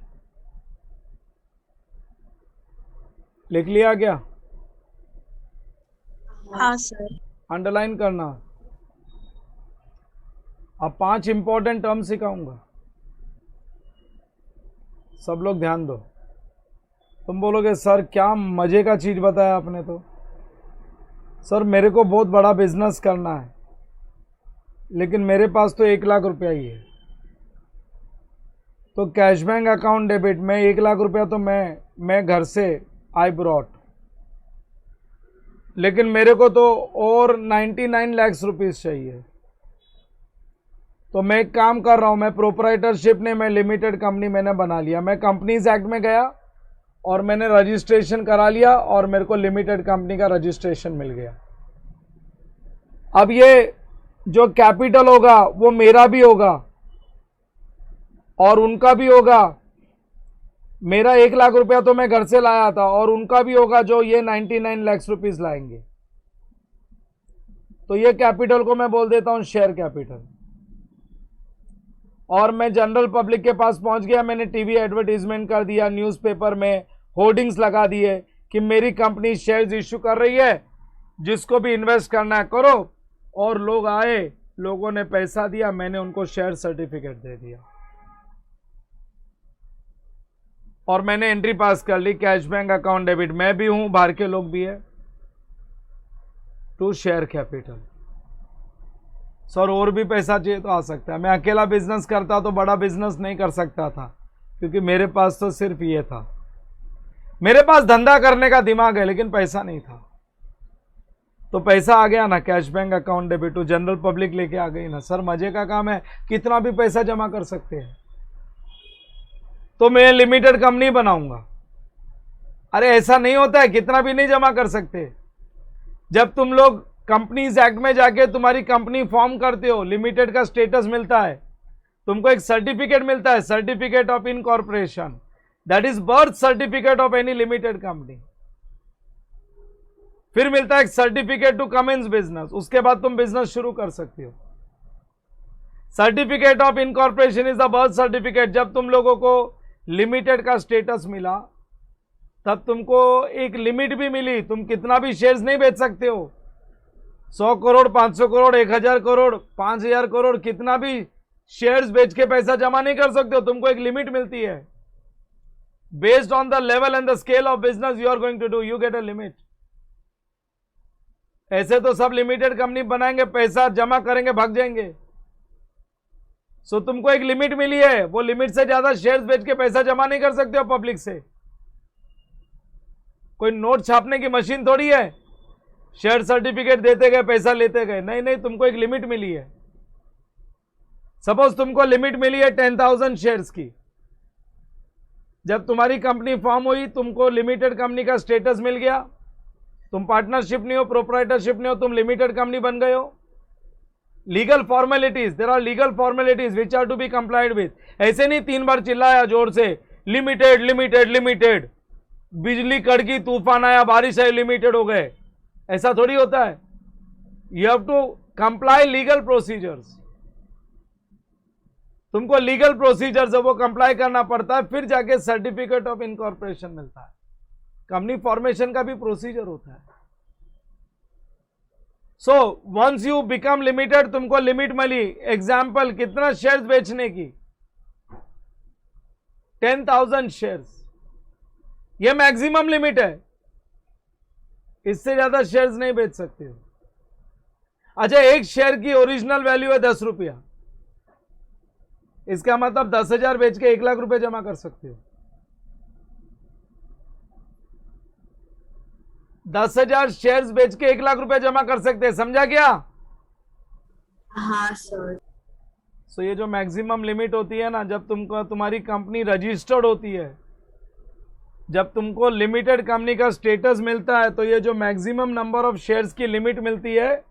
लिख लिया क्या? हाँ sir. Underline करना। अब 5 important term सिखाऊंगा, सब लोग ध्यान दो। तुम बोलोगे सर क्या मजे का चीज बताया आपने। तो सर मेरे को बहुत बड़ा बिजनेस करना है, लेकिन मेरे पास तो 1 लाख रुपया ही है। तो कैश बैंक अकाउंट डेबिट में 1 लाख रुपया तो मैं घर से आई ब्रॉट, लेकिन मेरे को तो और 99 लाख रुपीस चाहिए। तो मैं एक काम कर रहा हूं, मैं प्रोपराइटरशिप ने मैं लिमिटेड कंपनी मैंने बना लिया। मैं कंपनीज एक्ट में गया और मैंने रजिस्ट्रेशन करा लिया और मेरे को लिमिटेड कंपनी का रजिस्ट्रेशन मिल गया। अब ये जो कैपिटल होगा वो मेरा भी होगा और उनका भी होगा। मेरा 1 लाख रुपया तो मैं घर से लाया था और उनका भी होगा जो ये 99 लाख रुपीस लाएंगे। तो ये कैपिटल को मैं बोल देता हूं शेयर कैपिटल। और मैं जनरल पब्लिक के पास पहुंच गया, मैंने टीवी एडवर्टीजमेंट कर दिया, न्यूज़पेपर में होर्डिंग्स लगा दिए कि मेरी कंपनी शेयर्स इश्यू कर रही है, जिसको भी इन्वेस्ट करना है करो। और लोग आए, लोगों ने पैसा दिया, मैंने उनको शेयर सर्टिफिकेट दे दिया और मैंने एंट्री पास कर ली। कैश बैंक अकाउंट डेबिट मैं भी हूं, बाहर के लोग भी है, टू शेयर कैपिटल। सर और भी पैसा चाहिए तो आ सकता है। मैं अकेला बिजनेस करता तो बड़ा बिजनेस नहीं कर सकता था, क्योंकि मेरे पास तो सिर्फ ये था। मेरे पास धंधा करने का दिमाग है लेकिन पैसा नहीं था। तो पैसा आ गया ना, cash bank account debit to general public लेके आ गई ना। सर मजे का काम है, कितना भी पैसा जमा कर सकते हैं। तो मैं लिमिटेड कंपनी बनाऊंगा। अरे ऐसा नहीं होता है, कितना भी नहीं जमा कर सकते। जब तुम लोग कंपनीज एक्ट में जाके तुम्हारी कंपनी फॉर्म करते हो, लिमिटेड का स्टेटस मिलता है, तुमको एक सर्टिफिकेट मिलता है, certificate of incorporation, that is birth certificate of any limited company. फिर मिलता है एक सर्टिफिकेट टू कमेंस बिजनेस, उसके बाद तुम बिजनेस शुरू कर सकते हो। Certificate of incorporation is the birth certificate. जब तुम लोगों को लिमिटेड का स्टेटस मिला तब तुमको एक लिमिट भी मिली, तुम कितना भी शेयर्स नहीं बेच सकते हो। 100 करोड़, 500 करोड़, 1000 करोड़, 5000 करोड़, कितना भी शेयर्स बेच के पैसा जमा नहीं कर सकते हो। तुमको एक लिमिट मिलती है। Based on the level and the scale of business you are going to do, you get a limit. ऐसे तो सब लिमिटेड कंपनी बनाएंगे, पैसा जमा करेंगे, भाग जाएंगे। सो तुमको एक लिमिट मिली है, वो लिमिट से ज्यादा शेयर्स बेच के पैसा जमा नहीं कर सकते हो पब्लिक से। कोई नोट छापने की मशीन थोड़ी है, शेयर सर्टिफिकेट देते गए पैसा लेते गए। नहीं नहीं, तुमको एक लिमिट मिली है। सपोज तुमको लिमिट मिली है 10,000 शेयर्स की। जब तुम्हारी कंपनी फॉर्म हुई, तुमको लिमिटेड कंपनी का स्टेटस मिल गया, तुम पार्टनरशिप नहीं हो, प्रोप्राइटरशिप नहीं हो, तुम लिमिटेड कंपनी बन गए हो। Legal formalities, there are legal formalities which are to be complied with. ऐसे नहीं 3 बार चिल्लाया जोर से लिमिटेड लिमिटेड लिमिटेड, बिजली कड़की, तूफान आया, बारिश आई, लिमिटेड हो गए। ऐसा थोड़ी होता है। You have to comply legal procedures. तुमको लीगल प्रोसीजर्स वो कंप्लाई करना पड़ता है, फिर जाके सर्टिफिकेट ऑफ इनकॉर्पोरेशन मिलता है। कंपनी फॉर्मेशन का भी प्रोसीजर होता है। So once you become limited, तुमको लिमिट मिली। एग्जाम्पल, कितना शेयर्स बेचने की? 10,000 शेयर्स, ये मैक्सिमम लिमिट है। इससे ज्यादा शेयर्स नहीं बेच सकते हो। अच्छा, एक शेयर की ओरिजिनल वैल्यू है 10 रुपया, इसका मतलब 10,000 बेच के 1 लाख रुपए जमा कर सकते हो। 10,000 शेयर्स बेच के 1 लाख रुपए जमा कर सकते हैं। समझा क्या? हाँ सर। सो ये जो मैक्सिमम लिमिट होती है ना, जब तुमको तुम्हारी कंपनी रजिस्टर्ड होती है, जब तुमको लिमिटेड कंपनी का स्टेटस मिलता है, तो ये जो मैक्सिमम नंबर ऑफ शेयर्स की लिमिट मिलती है,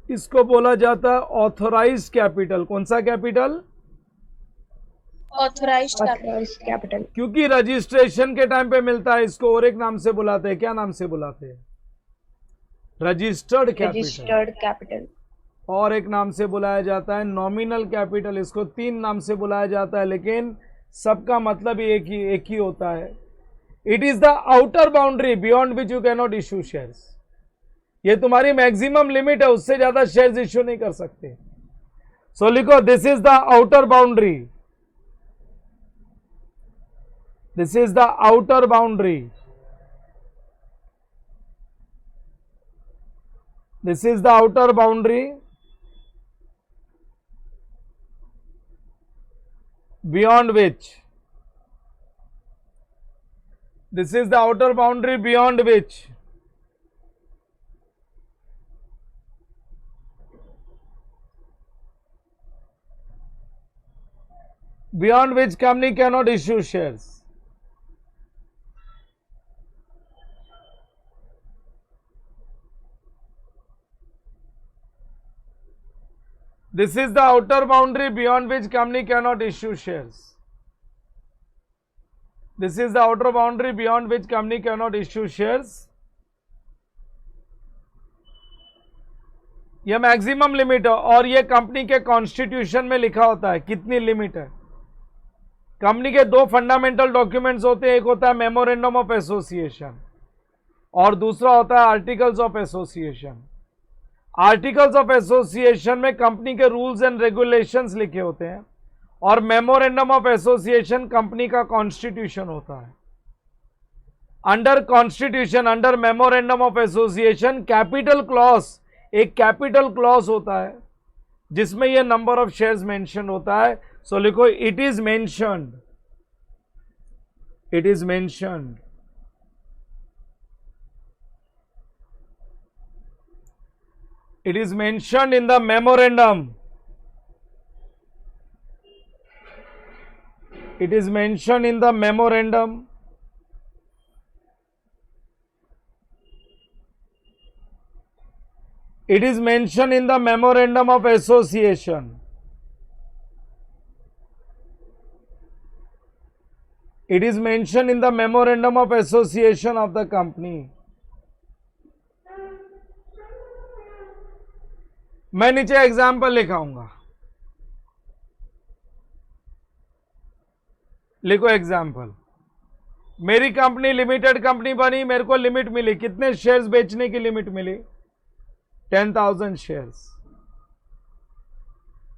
इसको बोला जाता है ऑथोराइज्ड कैपिटल। कौन सा कैपिटल? Authorised capital. क्योंकि रजिस्ट्रेशन के टाइम पे मिलता है, इसको और एक नाम से बुलाते हैं। क्या नाम से बुलाते हैं? Registered capital. Registered capital. और एक नाम से बुलाया जाता है नॉमिनल कैपिटल। इसको 3 नाम से बुलाया जाता है, लेकिन सबका मतलब एक ही होता है। It is the outer boundary beyond which you can not issue shares. ये तुम्हारी मैक्सिमम लिमिट है, उससे ज्यादा शेयर्स इश्यू नहीं कर सकते। सो लिखो, this is the outer boundary, this is the outer boundary, this is the outer boundary beyond which, this is the outer boundary beyond which company cannot issue shares. This is the outer boundary beyond which company cannot issue shares. This is the outer boundary beyond which company cannot issue shares. यह maximum limit है और यह company के constitution में लिखा होता है कितनी लिमिट है। कंपनी के 2 फंडामेंटल डॉक्यूमेंट्स होते हैं, एक होता है मेमोरेंडम ऑफ एसोसिएशन और दूसरा होता है articles of association. Articles of association में कंपनी के रूल्स एंड रेगुलेशंस लिखे होते हैं और मेमोरेंडम ऑफ एसोसिएशन कंपनी का कॉन्स्टिट्यूशन होता है। Under constitution, under memorandum of association, capital clause, एक कैपिटल क्लॉज होता है जिसमें यह नंबर ऑफ शेयर्स मेंशन होता है। सो लिखो, it is mentioned, it is mentioned, it is mentioned in the memorandum, it is mentioned in the memorandum, it is mentioned in the memorandum of association, it is mentioned in the memorandum of association of the company. मैं नीचे example लिखाऊंगा, लिखो example. मेरी company limited company बनी, मेरे को limit मिली, कितने shares बेचने की लिमिट मिली? 10,000 शेयर्स।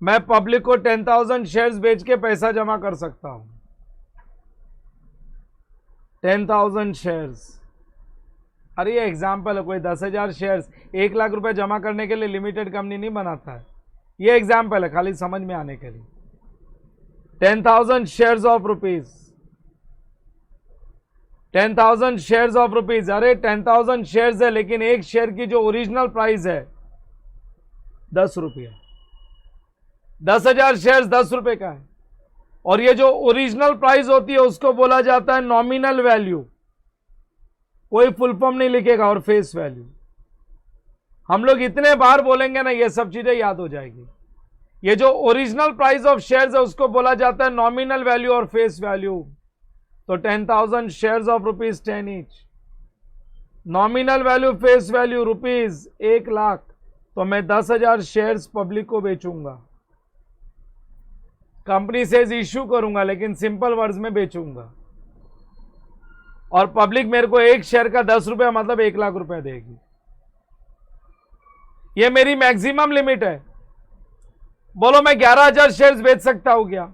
मैं पब्लिक को 10,000 शेयर्स बेच के पैसा जमा कर सकता हूं। 10,000 शेयर्स। अरे ये एग्जाम्पल है, कोई 10,000 शेयर्स 1 लाख रुपए जमा करने के लिए लिमिटेड कंपनी नहीं बनाता है। ये एग्जाम्पल है खाली समझ में आने के लिए। 10,000 shares of rupees, 10,000 shares of rupees. अरे 10,000 शेयर्स है, लेकिन एक शेयर की जो ओरिजिनल प्राइस है 10 रुपया। 10,000 शेयर्स 10 रुपए का है और ये जो ओरिजिनल प्राइस होती है उसको बोला जाता है नॉमिनल वैल्यू। कोई फुल फॉर्म नहीं लिखेगा और फेस वैल्यू। हम लोग इतने बार बोलेंगे ना, ये सब चीजें याद हो जाएगी। ये जो ओरिजिनल प्राइस ऑफ शेयर्स है उसको बोला जाता है नॉमिनल वैल्यू और फेस वैल्यू। तो 10,000 shares of rupees 10 each, nominal value face value rupees 1 lakh. तो मैं 10,000 शेयर्स पब्लिक को बेचूंगा। कंपनी से इश्यू करूंगा लेकिन सिंपल वर्ड्स में बेचूंगा और पब्लिक मेरे को एक शेयर का 10 रुपया मतलब 1 लाख रुपया देगी। ये मेरी मैक्सिमम लिमिट है। बोलो, मैं 11,000 शेयर्स बेच सकता हूं क्या?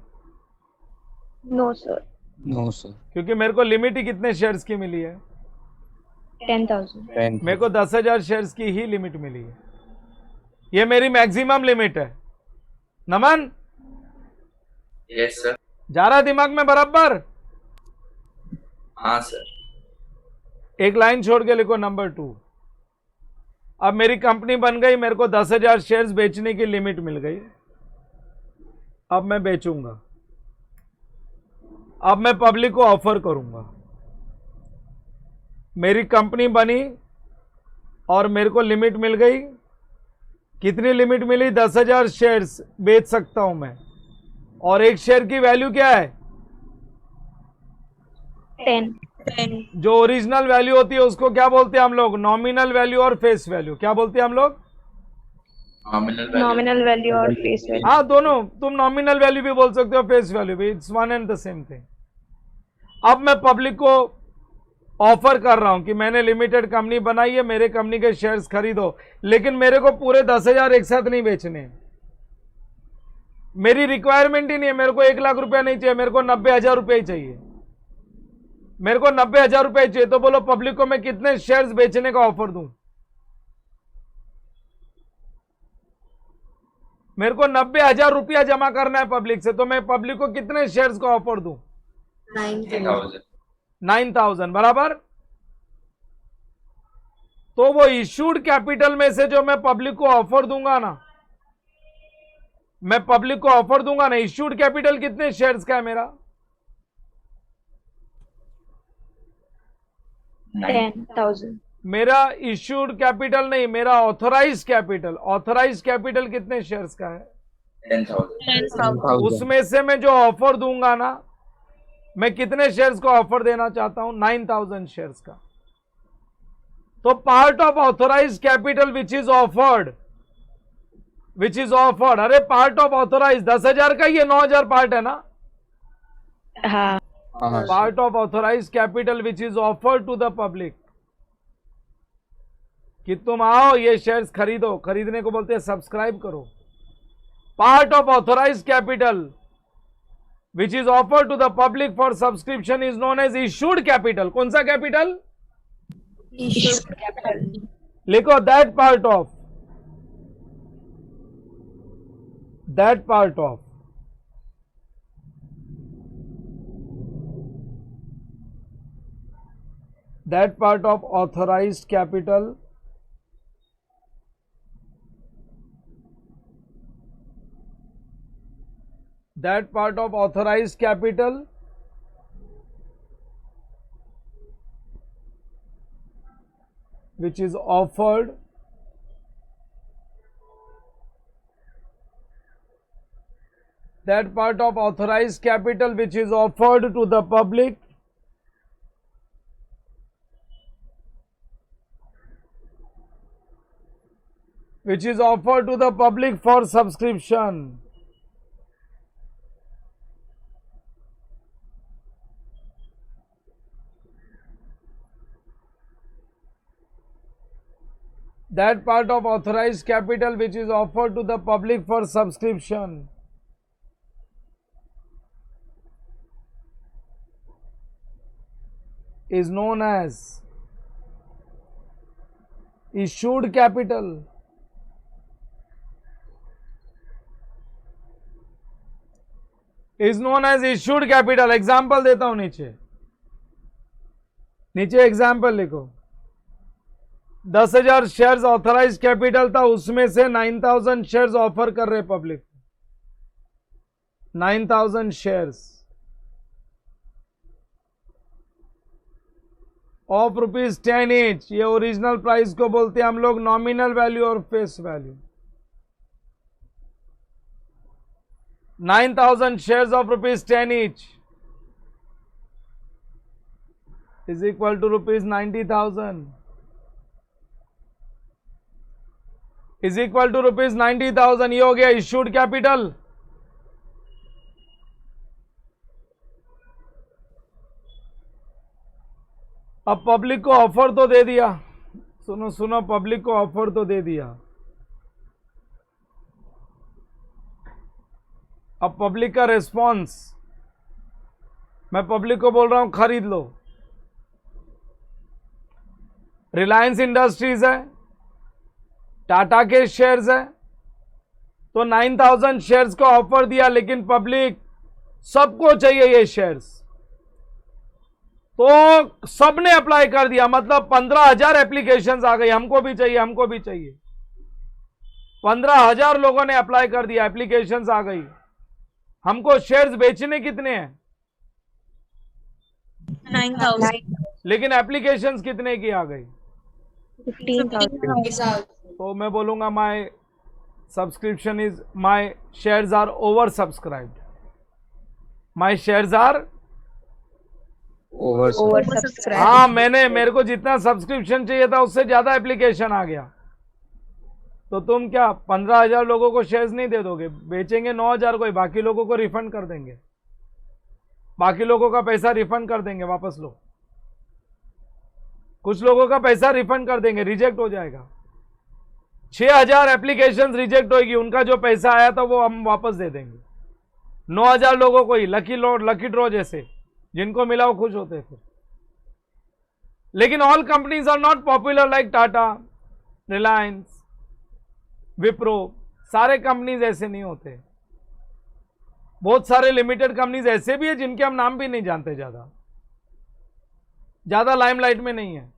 नो सर, नो सर, क्योंकि मेरे को लिमिट ही कितने शेयर्स की मिली है? 10,000। मेरे को 10,000 शेयर्स की ही लिमिट मिली है। ये मेरी मैक्सिमम लिमिट है। नमन, यस सर। जा रहा दिमाग में बराबर? हाँ सर। एक लाइन छोड़ के लिखो नंबर 2। अब मेरी कंपनी बन गई, मेरे को 10,000 शेयर्स बेचने की लिमिट मिल गई। अब मैं बेचूंगा। अब मैं पब्लिक को ऑफर करूंगा। मेरी कंपनी बनी और मेरे को लिमिट मिल गई। कितनी लिमिट मिली? 10,000 शेयर्स बेच सकता हूं मैं। और एक शेयर की वैल्यू क्या है? 10। जो ओरिजिनल वैल्यू होती है उसको क्या बोलते हैं हम लोग? नॉमिनल वैल्यू और फेस वैल्यू। क्या बोलते हैं हम लोग? Nominal value. Nominal value और face value. हाँ दोनों, तुम नॉमिनल वैल्यू भी बोल सकते हो, फेस वैल्यू भी, it's one and the same thing. अब मैं पब्लिक को ऑफर कर रहा हूं कि मैंने लिमिटेड कंपनी बनाई है, मेरे कंपनी के शेयर्स खरीदो, लेकिन मेरे को पूरे 10,000 एक साथ नहीं बेचने। मेरी रिक्वायरमेंट ही नहीं है, मेरे को 1 लाख रुपया नहीं चाहिए, मेरे को 90,000 रुपये ही चाहिए। मेरे को 90,000 रुपये चाहिए, तो बोलो पब्लिक को मैं कितने शेयर्स बेचने का ऑफर दूं? मेरे को 90,000 रुपया जमा करना है पब्लिक से, तो मैं पब्लिक को कितने शेयर्स का ऑफर दूं? 9,000. 9,000 बराबर। तो वो इश्यूड कैपिटल में से जो मैं पब्लिक को ऑफर दूंगा ना, मैं पब्लिक को ऑफर दूंगा ना, इश्यूड कैपिटल कितने शेयर्स का है मेरा? 10,000. मेरा इश्यूड कैपिटल नहीं, मेरा ऑथोराइज कैपिटल। ऑथोराइज कैपिटल कितने शेयर्स का है? 10,000. 10,000. उसमें से मैं जो ऑफर दूंगा ना, मैं कितने शेयर्स का ऑफर देना चाहता हूं? 9,000 शेयर्स का। तो part of authorise capital which is offered, अरे पार्ट ऑफ ऑथोराइज 10,000 का, ये 9,000 पार्ट है ना। हाँ. हाँ, part of authorise capital which is offered to the public, कि तुम आओ ये शेयर्स खरीदो, खरीदने को बोलते हैं सब्सक्राइब करो। Part of authorise capital which is offered to the public for subscription is known as issued capital. कौन सा कैपिटल? Issued capital. लिखो that part of, that part of authorized capital which is offered to the public for subscription that part of authorized capital which is offered to the public for subscription is known as issued capital. Is known as issued capital. Example देता हूं, नीचे example लिखो। 10,000 shares authorise capital था, उसमें से 9,000 shares offer कर रहे public. 9,000 shares of ₹10 each. ये ओरिजिनल प्राइस को बोलते हैं हम लोग नॉमिनल वैल्यू और face value. 9,000 shares of ₹10 each is equal to ₹90,000 is equal to ₹90,000। ये हो गया इश्यूड कैपिटल। अब पब्लिक को ऑफर तो दे दिया, सुनो पब्लिक को ऑफर तो दे दिया। अब पब्लिक का रिस्पॉन्स, मैं पब्लिक को बोल रहा हूं खरीद लो। रिलायंस इंडस्ट्रीज है, टाटा के शेयर्स है, तो 9,000 शेयर्स का ऑफर दिया, लेकिन पब्लिक सबको चाहिए ये शेयर्स, तो सबने अप्लाई कर दिया। मतलब 15,000 एप्लीकेशंस आ गई, हमको भी चाहिए, हमको भी चाहिए। 15,000 लोगों ने अप्लाई कर दिया, एप्लीकेशंस आ गई। हमको शेयर्स बेचने कितने हैं? 9,000. लेकिन एप्लीकेशंस कितने की आ गई? 15,000. तो मैं बोलूंगा my subscription is, my shares are oversubscribed, my shares are over Oversubscribed. हाँ, मेरे को जितना सब्सक्रिप्शन चाहिए था उससे ज्यादा एप्लीकेशन आ गया, तो तुम क्या 15,000 लोगों को शेयर्स नहीं दे दोगे? बेचेंगे 9,000 को ही, बाकी लोगों को रिफंड कर देंगे, बाकी लोगों का पैसा रिफंड कर देंगे, वापस लो। कुछ लोगों का पैसा रिफंड कर देंगे, रिजेक्ट हो जाएगा। 6,000 एप्लीकेशन रिजेक्ट होगी, उनका जो पैसा आया था वो हम वापस दे देंगे। 9,000 लोगों को ही लकी ड्रॉ जैसे जिनको मिला वो खुश होते फिर। लेकिन all companies are not popular like Tata, Reliance, Wipro. सारे कंपनीज ऐसे नहीं होते। बहुत सारे लिमिटेड कंपनीज ऐसे भी है जिनके हम नाम भी नहीं जानते, ज्यादा लाइमलाइट में नहीं है।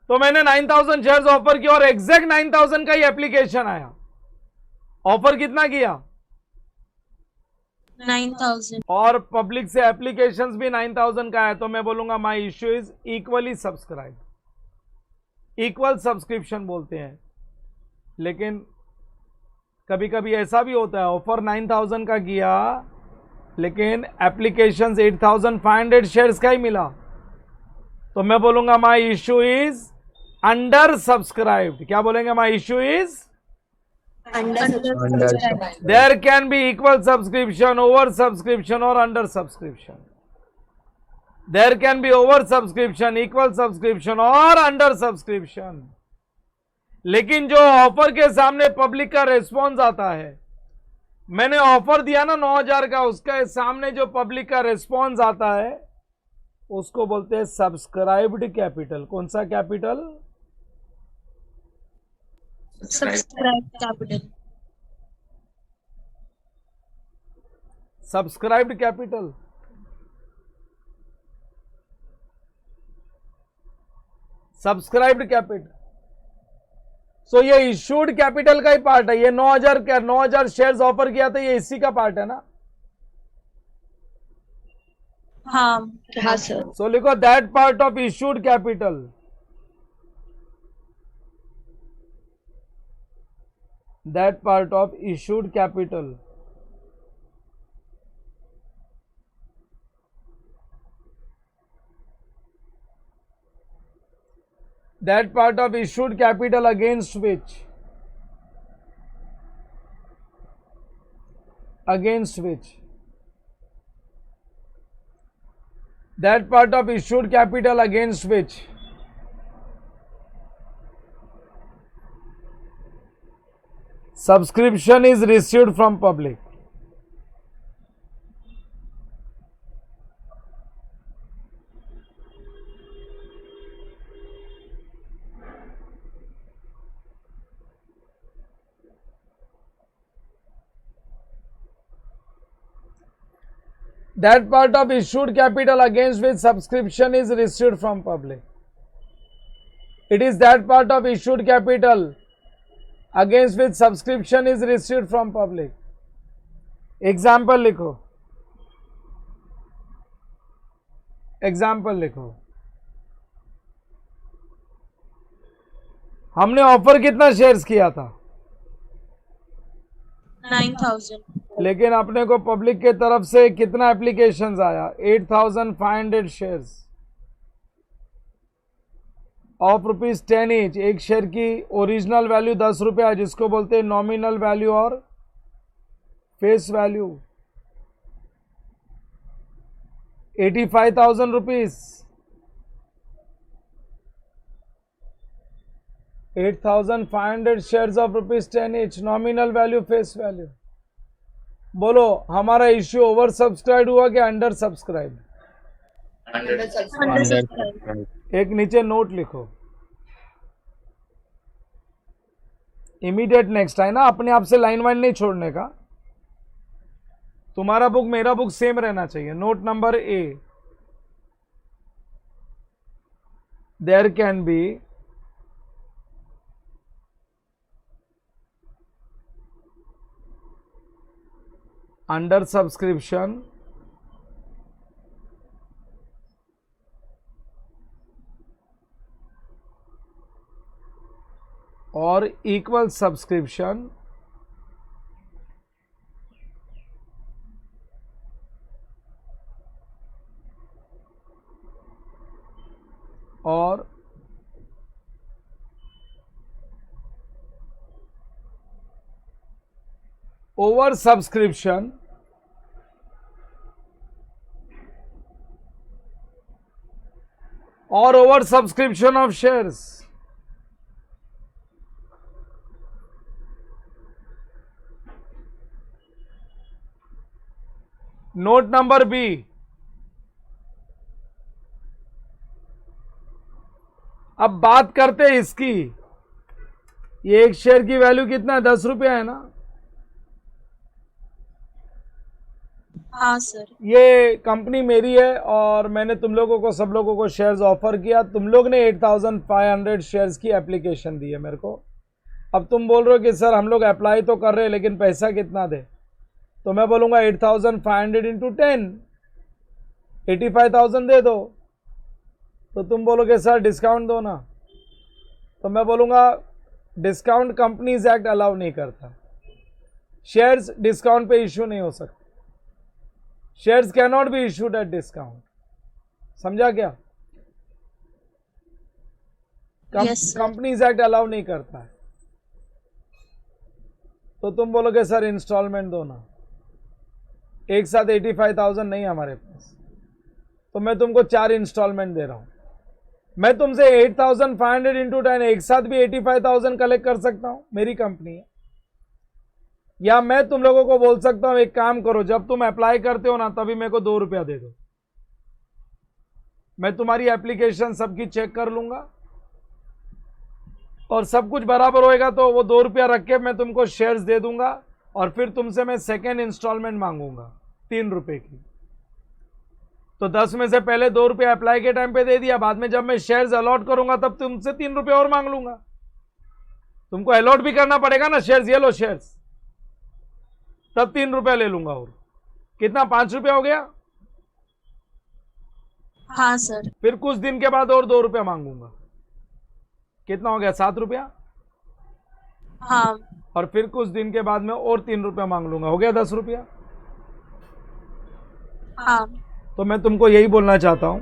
तो मैंने 9,000 शेयर्स ऑफर किया और एग्जैक्ट 9,000 का ही एप्लीकेशन आया। ऑफर कितना किया? 9,000. और पब्लिक से एप्लीकेशंस भी 9,000 का है। तो मैं बोलूंगा my issue is equally subscribe. Equal subscription बोलते हैं। लेकिन कभी कभी ऐसा भी होता है, ऑफर 9,000 का किया लेकिन एप्लीकेशंस 8,500 शेयर्स का ही मिला, तो मैं बोलूंगा my issue is under subscribed. क्या बोलेंगे? My issue is there can be equal subscription, over subscription और under subscription. There can be over subscription, equal subscription और अंडर सब्सक्रिप्शन। लेकिन जो ऑफर के सामने पब्लिक का रेस्पॉन्स आता है, मैंने ऑफर दिया ना 9,000 का, उसके सामने जो पब्लिक का रेस्पॉन्स आता है उसको बोलते हैं सब्सक्राइब्ड कैपिटल। कौन सा capital? Subscribe capital. Subscribed capital. Subscribed capital. So ये इश्यूड कैपिटल का ही पार्ट है। ये 9,000 शेयर्स ऑफर किया था, ये इसी का पार्ट है ना। हाँ सर। सो लिखो that part of issued capital. That part of issued capital that part of issued capital against which that part of issued capital against which subscription is received from public. That part of issued capital against which subscription is received from public. It is that part of issued capital against which subscription is received from public. Example लिखो। Example लिखो। हमने offer कितना shares किया था? 9,000. लेकिन अपने को public के तरफ से कितना एप्लीकेशंस आया? 8,500 शेयर्स ऑफ ₹10 ईच। एक शेयर की ओरिजिनल वैल्यू 10 रुपया, जिसको बोलते हैं नॉमिनल वैल्यू और face value. 85,000 rupees. 8,500 shares of ₹10 each, nominal value, face value. बोलो हमारा इश्यू ओवर सब्सक्राइब हुआ कि अंडर सब्सक्राइब? एक नीचे नोट लिखो। इमीडिएट नेक्स्ट है ना, अपने आप से लाइन वाइन नहीं छोड़ने का। तुम्हारा बुक मेरा बुक सेम रहना चाहिए। Note number A, there can be under subscription or equal subscription or over subscription और over subscription of shares. Note number B, अब बात करते हैं इसकी। ये एक शेयर की वैल्यू कितना है? 10 रुपया है ना। हाँ सर। ये कंपनी मेरी है और मैंने तुम लोगों को, सब लोगों को शेयर्स ऑफर किया। तुम लोग ने 8500 शेयर्स की एप्लीकेशन दी है मेरे को। अब तुम बोल रहे हो कि सर हम लोग अप्लाई तो कर रहे हैं लेकिन पैसा कितना दे? तो मैं बोलूँगा 8500 इंटू 10, 85,000 दे दो। तो तुम बोलोगे सर डिस्काउंट दो ना। तो मैं बोलूँगा डिस्काउंट कंपनीज एक्ट अलाउ नहीं करता। शेयर्स डिस्काउंट पे इश्यू नहीं हो सकते। Shares can not be issued at discount. समझा क्या? Yes, sir. Companies act allow नहीं करता है। तो तुम बोलोगे सर इंस्टॉलमेंट दो ना। एक साथ 85,000 नहीं हमारे पास, तो मैं तुमको 4 इंस्टॉलमेंट दे रहा हूं। मैं तुमसे 8500 इंटू 10 एक साथ भी 85,000 कलेक्ट कर सकता हूं, मेरी कंपनी है। या मैं तुम लोगों को बोल सकता हूं एक काम करो, जब तुम अप्लाई करते हो ना तभी मेरे को 2 रुपया दे दो। मैं तुम्हारी एप्लीकेशन सबकी चेक कर लूंगा और सब कुछ बराबर होएगा तो वो 2 रुपया रख के मैं तुमको शेयर्स दे दूंगा और फिर तुमसे मैं सेकेंड इंस्टॉलमेंट मांगूंगा 3 रुपए की। तो 10 में से पहले 2 रुपये अप्लाई के टाइम पे दे दिया, बाद में जब मैं शेयर्स अलॉट करूंगा तब तुमसे 3 रुपये और मांग लूंगा। तुमको अलॉट भी करना पड़ेगा ना शेयर्स, ये लो शेयर्स, तब 3 रुपये ले लूंगा। और कितना? 5 रुपया हो गया। हाँ सर। फिर कुछ दिन के बाद और 2 रुपया मांगूंगा। कितना हो गया? 7 रुपया। हाँ। और फिर कुछ दिन के बाद में और 3 रुपया मांग लूंगा, हो गया 10 रुपया। हाँ। तो मैं तुमको यही बोलना चाहता हूं,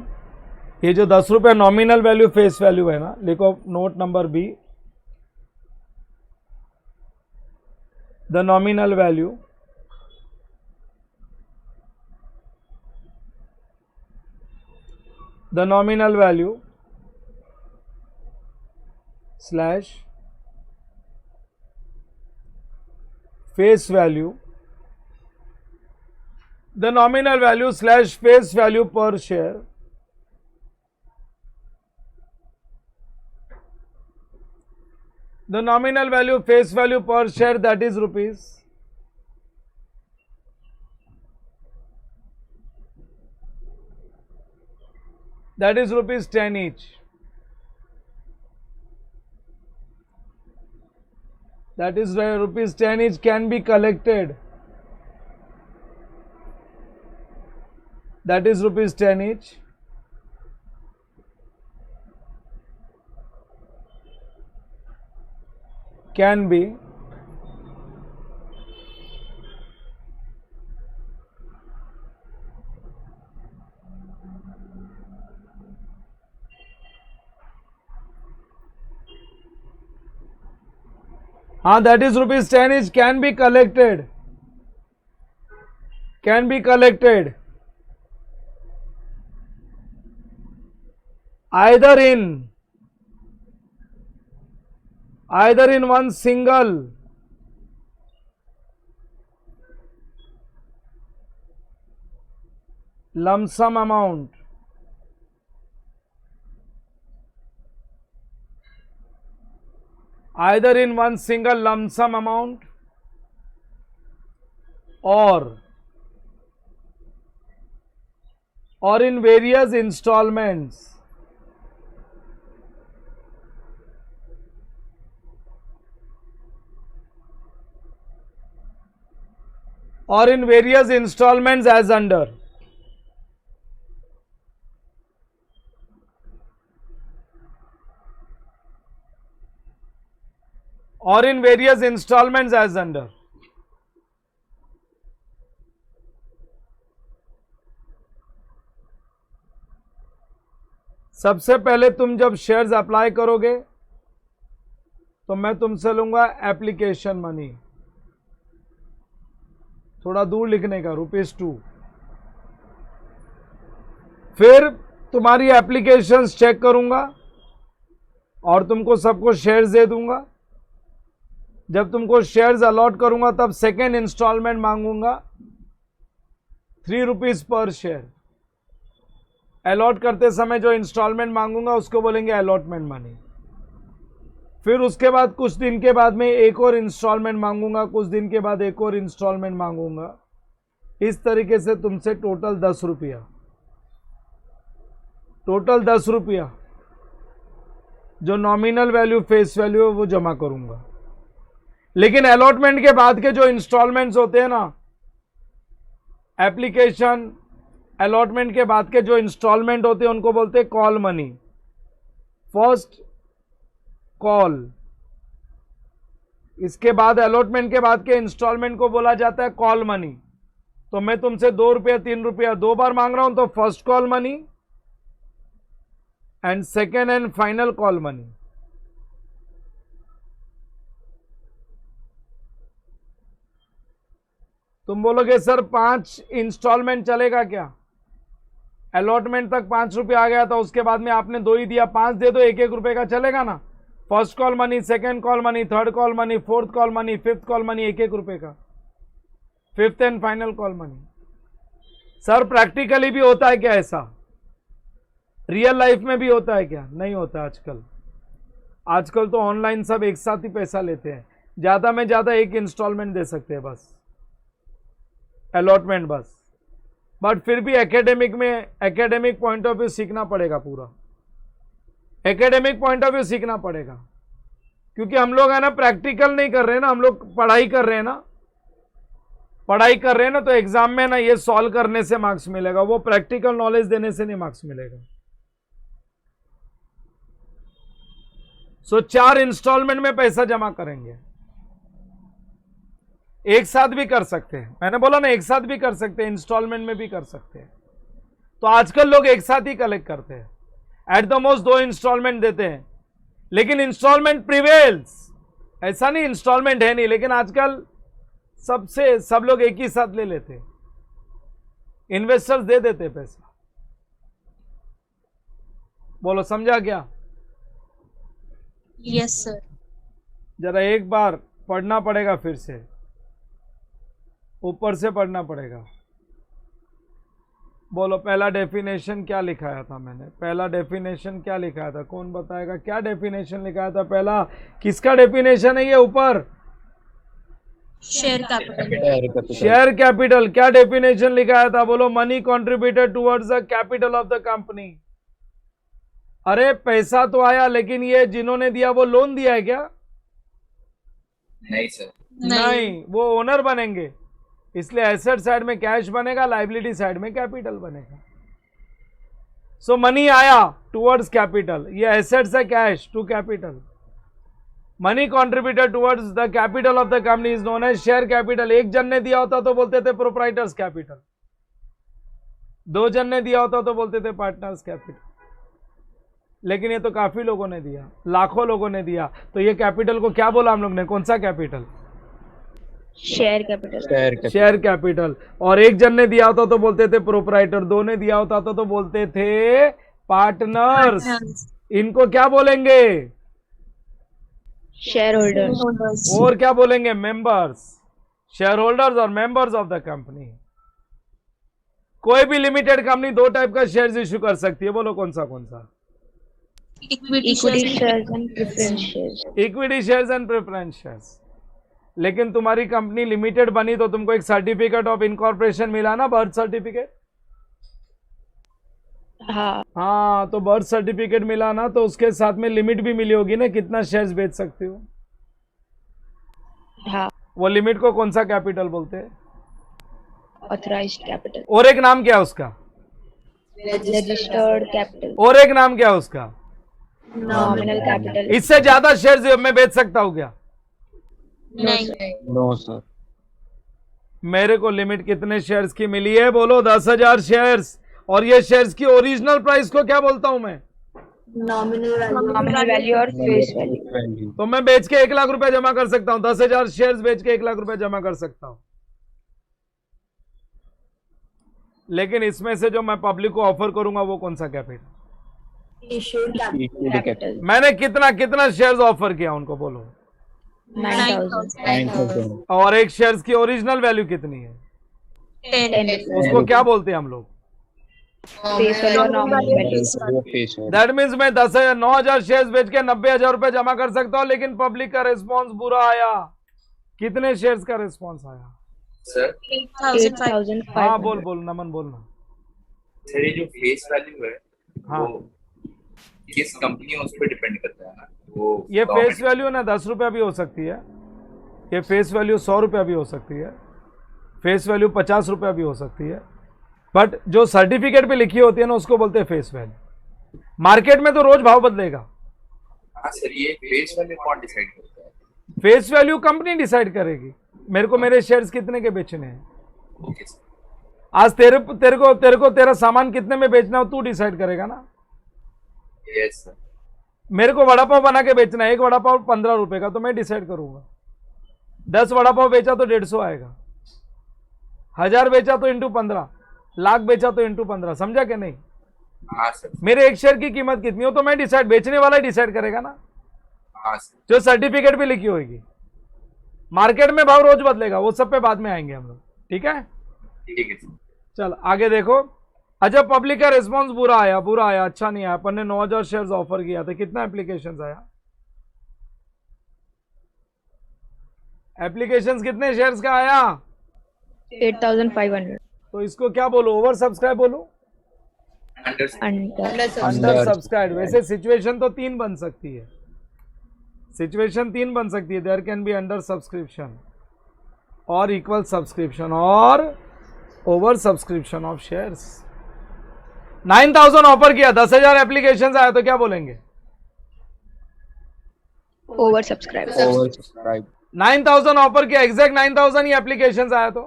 ये जो 10 रुपया नॉमिनल वैल्यू फेस वैल्यू है ना, लिखो note number B, the nominal value slash face value, the nominal value slash face value per share, the nominal value face value per share, that is rupees, that is rupees 10 each, that is where rupees 10 each can be collected, that is rupees 10 each, can be that is rupees 10 each can be collected, either in one single lump sum amount, either in one single lump sum amount or in various installments, as under. Or in various installments as under. सबसे पहले तुम जब shares apply करोगे तो मैं तुमसे लूंगा application money. थोड़ा दूर लिखने का, ₹2। फिर तुम्हारी एप्लीकेशंस चेक करूंगा और तुमको सबको शेयर्स दे दूंगा। जब तुमको शेयर्स अलॉट करूंगा तब सेकेंड इंस्टॉलमेंट मांगूंगा, ₹3 पर शेयर। अलॉट करते समय जो इंस्टॉलमेंट मांगूंगा उसको बोलेंगे अलॉटमेंट मनी। फिर उसके बाद कुछ दिन के बाद में एक और इंस्टॉलमेंट मांगूंगा, कुछ दिन के बाद एक और इंस्टॉलमेंट मांगूंगा। इस तरीके से तुमसे टोटल ₹10, टोटल ₹10 जो नॉमिनल वैल्यू फेस वैल्यू है वो जमा करूंगा। लेकिन अलॉटमेंट के बाद के जो इंस्टॉलमेंट्स होते हैं ना, एप्लीकेशन अलॉटमेंट के बाद के जो इंस्टॉलमेंट होते हैं उनको बोलते हैं कॉल मनी। फर्स्ट कॉल, इसके बाद अलॉटमेंट के बाद के इंस्टॉलमेंट को बोला जाता है कॉल मनी। तो मैं तुमसे ₹2 ₹3 दो बार मांग रहा हूं, तो first call money and second and final call money. तुम बोलोगे सर 5 इंस्टॉलमेंट चलेगा क्या? अलॉटमेंट तक ₹5 आ गया था, उसके बाद में आपने 2 ही दिया, 5 दे दो, ₹1 का चलेगा ना? First call money, second call money, third call money, fourth call money, fifth call money, ₹1 का, fifth and final call money. Sir practically भी होता है क्या ऐसा? रियल लाइफ में भी होता है क्या? नहीं होता आजकल। आजकल तो ऑनलाइन सब एक साथ ही पैसा लेते हैं, ज्यादा में ज्यादा एक इंस्टॉलमेंट दे सकते हैं बस, अलॉटमेंट बस। बट फिर भी एकेडमिक पॉइंट ऑफ व्यू सीखना पड़ेगा, पूरा एकेडमिक पॉइंट ऑफ व्यू सीखना पड़ेगा, क्योंकि हम लोग है ना प्रैक्टिकल नहीं कर रहे हैं ना, हम लोग पढ़ाई कर रहे हैं ना, पढ़ाई कर रहे हैं ना, तो एग्जाम में ना ये सॉल्व करने से मार्क्स मिलेगा, वो प्रैक्टिकल नॉलेज देने से नहीं मार्क्स मिलेगा। सो 4 इंस्टॉलमेंट में पैसा जमा करेंगे, एक साथ भी कर सकते हैं, मैंने बोला ना एक साथ भी कर सकते हैं, इंस्टॉलमेंट में भी कर सकते हैं। तो आजकल लोग एक साथ ही कलेक्ट करते हैं, एट द मोस्ट 2 इंस्टॉलमेंट देते हैं, लेकिन इंस्टॉलमेंट प्रिवेल्स, ऐसा नहीं इंस्टॉलमेंट है नहीं, लेकिन आजकल सब लोग एक ही साथ ले लेते, इन्वेस्टर्स दे देते पैसा। बोलो समझा क्या? Yes, sir. जरा एक बार पढ़ना पड़ेगा, फिर से ऊपर से पढ़ना पड़ेगा। बोलो पहला डेफिनेशन क्या लिखाया था मैंने? पहला डेफिनेशन क्या लिखाया था? कौन बताएगा क्या डेफिनेशन लिखाया था पहला? किसका डेफिनेशन है ये ऊपर? Share capital. Share capital. क्या डेफिनेशन लिखाया था? बोलो money contributed towards the capital of the company. अरे पैसा तो आया, लेकिन ये जिन्होंने दिया वो लोन दिया है क्या? नहीं सर। नहीं, वो ओनर बनेंगे, इसलिए एसेट साइड में कैश बनेगा, लाइबिलिटी साइड में कैपिटल बनेगा। सो मनी आया टुवर्ड्स कैपिटल, ये एसेट्स है, cash to capital. Money contributed towards the capital of the company is known as share capital. एक जन ने दिया होता तो बोलते थे प्रोप्राइटर्स कैपिटल, 2 जन ने दिया होता तो बोलते थे पार्टनर्स कैपिटल, लेकिन ये तो काफी लोगों ने दिया, लाखों लोगों ने दिया, तो ये कैपिटल को क्या बोला हम लोग ने? कौन सा capital? Share capital. Share capital. और एक जन ने दिया होता तो बोलते थे प्रोप्राइटर, 2 ने दिया होता तो बोलते थे पार्टनर्स। इनको क्या बोलेंगे? Shareholders. और क्या बोलेंगे? मेंबर्स। शेयर होल्डर्स और मेंबर्स ऑफ द कंपनी। कोई भी लिमिटेड कंपनी 2 टाइप का शेयर्स इश्यू कर सकती है, बोलो कौन सा? Equity shares and preference shares. Equity shares and preference shares. लेकिन तुम्हारी कंपनी लिमिटेड बनी तो तुमको एक सर्टिफिकेट ऑफ इनकॉर्पोरेशन मिला ना, बर्थ सर्टिफिकेट। हाँ, तो बर्थ सर्टिफिकेट मिला ना, तो उसके साथ में लिमिट भी मिली होगी ना, कितना शेयर्स बेच सकते हो। वो लिमिट को कौन सा कैपिटल बोलते हैं? Authorized capital. और एक नाम क्या है उसका? Registered capital. और एक नाम क्या है उसका? Nominal capital. इससे ज्यादा शेयर्स मैं बेच सकता हूँ क्या? नहीं। No sir. मेरे को लिमिट कितने शेयर्स की मिली है? बोलो 10,000 शेयर्स। और ये शेयर्स की ओरिजिनल प्राइस को क्या बोलता हूं मैं? Nominal value और face value. तो मैं बेच के 1 लाख रुपए जमा कर सकता हूं, 10,000 शेयर्स बेच के 1 लाख रुपए जमा कर सकता हूं। लेकिन इसमें से जो मैं पब्लिक को ऑफर करूंगा वो कौन सा कैपिटल? Issued capital. मैंने कितना कितना शेयर्स ऑफर किया उनको बोलो? 9,000. 9,000. और एक शेयर्स की ओरिजिनल वैल्यू कितनी है? 10. उसको क्या बोलते हैं हम लोग? Face value or nominal value. वो फेस है. दैट मीन्स मैं 10,000 9,000 शेयर्स बेच के 90,000 रुपए जमा कर सकता हूँ, लेकिन पब्लिक का रिस्पॉन्स बुरा आया। कितने शेयर्स का रिस्पॉन्स आया? सर 8,500. हाँ 8,500. बोल नमन बोलना। सर ये जो फेस वैल्यू है हाँ। वो किस कंपनी है उस पर डिपेंड करता है ना, वो ये फेस वैल्यू ना 10 रुपया भी हो सकती है, ये फेस वैल्यू 100 रुपया भी हो सकती है, फेस वैल्यू 50 रुपया भी हो सकती है, बट जो सर्टिफिकेट पे लिखी होती है ना उसको बोलते हैं फेस वैल्यू। मार्केट में तो रोज भाव बदलेगा। हाँ सर, ये फेस वैल्यू कौन डिसाइड करता है? फेस वैल्यू कंपनी डिसाइड करेगी। मेरे को मेरे शेयर्स कितने के बेचने हैं, ओके सर, आज तेरे को तेरा सामान कितने में बेचना हो तू डिसाइड करेगा ना। Yes sir. मेरे को वड़ा पाव बना के बेचना है, एक वड़ा पाव 15 रुपए का, तो मैं डिसाइड करूंगा। 10 वड़ा पाव बेचा तो 150 आएगा, 1000 बेचा तो इंटू 15, लाख बेचा तो इंटू 15, समझा कि नहीं? हाँ सर। मेरे एक शेयर की कीमत कितनी हो तो मैं डिसाइड, बेचने वाला ही डिसाइड करेगा ना, हाँ सर। जो सर्टिफिकेट पे लिखी होगी। मार्केट में भाव रोज बदलेगा, वो सब पे बाद में आएंगे हम लोग, ठीक है? ठीक है सर। चल आगे देखो। अच्छा, पब्लिक का रिस्पॉन्स बुरा आया, अच्छा नहीं आया। अपन ने 9,000 शेयर्स ऑफर किया था, कितना एप्लीकेशंस आया? एप्लीकेशंस कितने शेयर्स का आया? 8,500. तो इसको क्या बोलो, ओवर सब्सक्राइब बोलो? Under under subscribe. वैसे सिचुएशन तो 3 बन सकती है, सिचुएशन 3 बन सकती है। There can be under subscription और इक्वल सब्सक्रिप्शन और over subscription of shares. 9,000 offer किया, 10,000 एप्लीकेशन आया तो क्या बोलेंगे? Oversubscribe. Over subscribe. 9,000 ऑफर किया, एग्जैक्ट 9,000 ही एप्लीकेशन आया तो,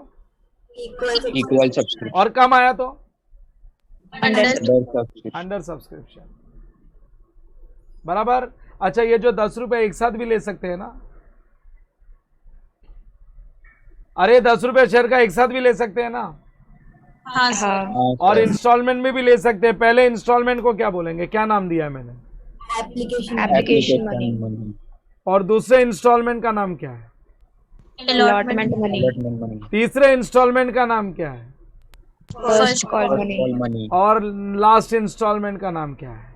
इक्वल सब्सक्रिप्शन. और कम आया तो Under. Under subscription. Under subscription, बराबर। अच्छा, ये जो 10 रुपए एक साथ भी ले सकते हैं ना, अरे 10 रुपए शेयर का एक साथ भी ले सकते हैं ना, हाँ सर। हाँ. और इंस्टॉलमेंट में भी ले सकते हैं। पहले इंस्टॉलमेंट को क्या बोलेंगे, क्या नाम दिया है मैंने? Application money. मनी. और दूसरे इंस्टॉलमेंट का नाम क्या है? Allotment money. Allotment money. तीसरे इंस्टॉलमेंट का नाम क्या है? First call money. Call money. और लास्ट इंस्टॉलमेंट का नाम क्या है?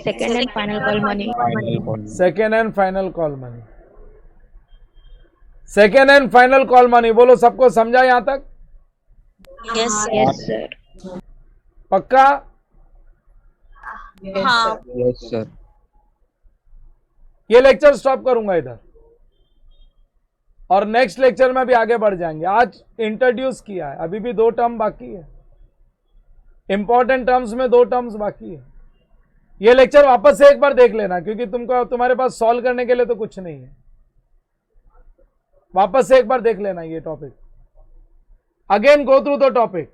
Second and final call money. Final call. Second and final call money. Second and final call money बोलो, सबको समझा यहां तक? Yes Yes, sir. पक्का? हाँ यस सर. ये लेक्चर स्टॉप करूंगा इधर, और नेक्स्ट लेक्चर में भी आगे बढ़ जाएंगे। आज इंट्रोड्यूस किया है, अभी भी 2 टर्म बाकी है, इंपॉर्टेंट टर्म्स में 2 टर्म्स बाकी है। ये लेक्चर वापस से एक बार देख लेना, क्योंकि तुम्हारे पास सॉल्व करने के लिए तो कुछ नहीं है। वापस से एक बार देख लेना ये topic, again go through the topic,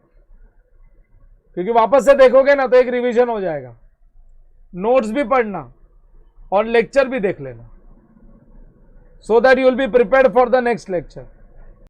क्योंकि वापस से देखोगे ना तो एक रिवीजन हो जाएगा। नोट्स भी पढ़ना और लेक्चर भी देख लेना, so that you will be prepared for the next lecture.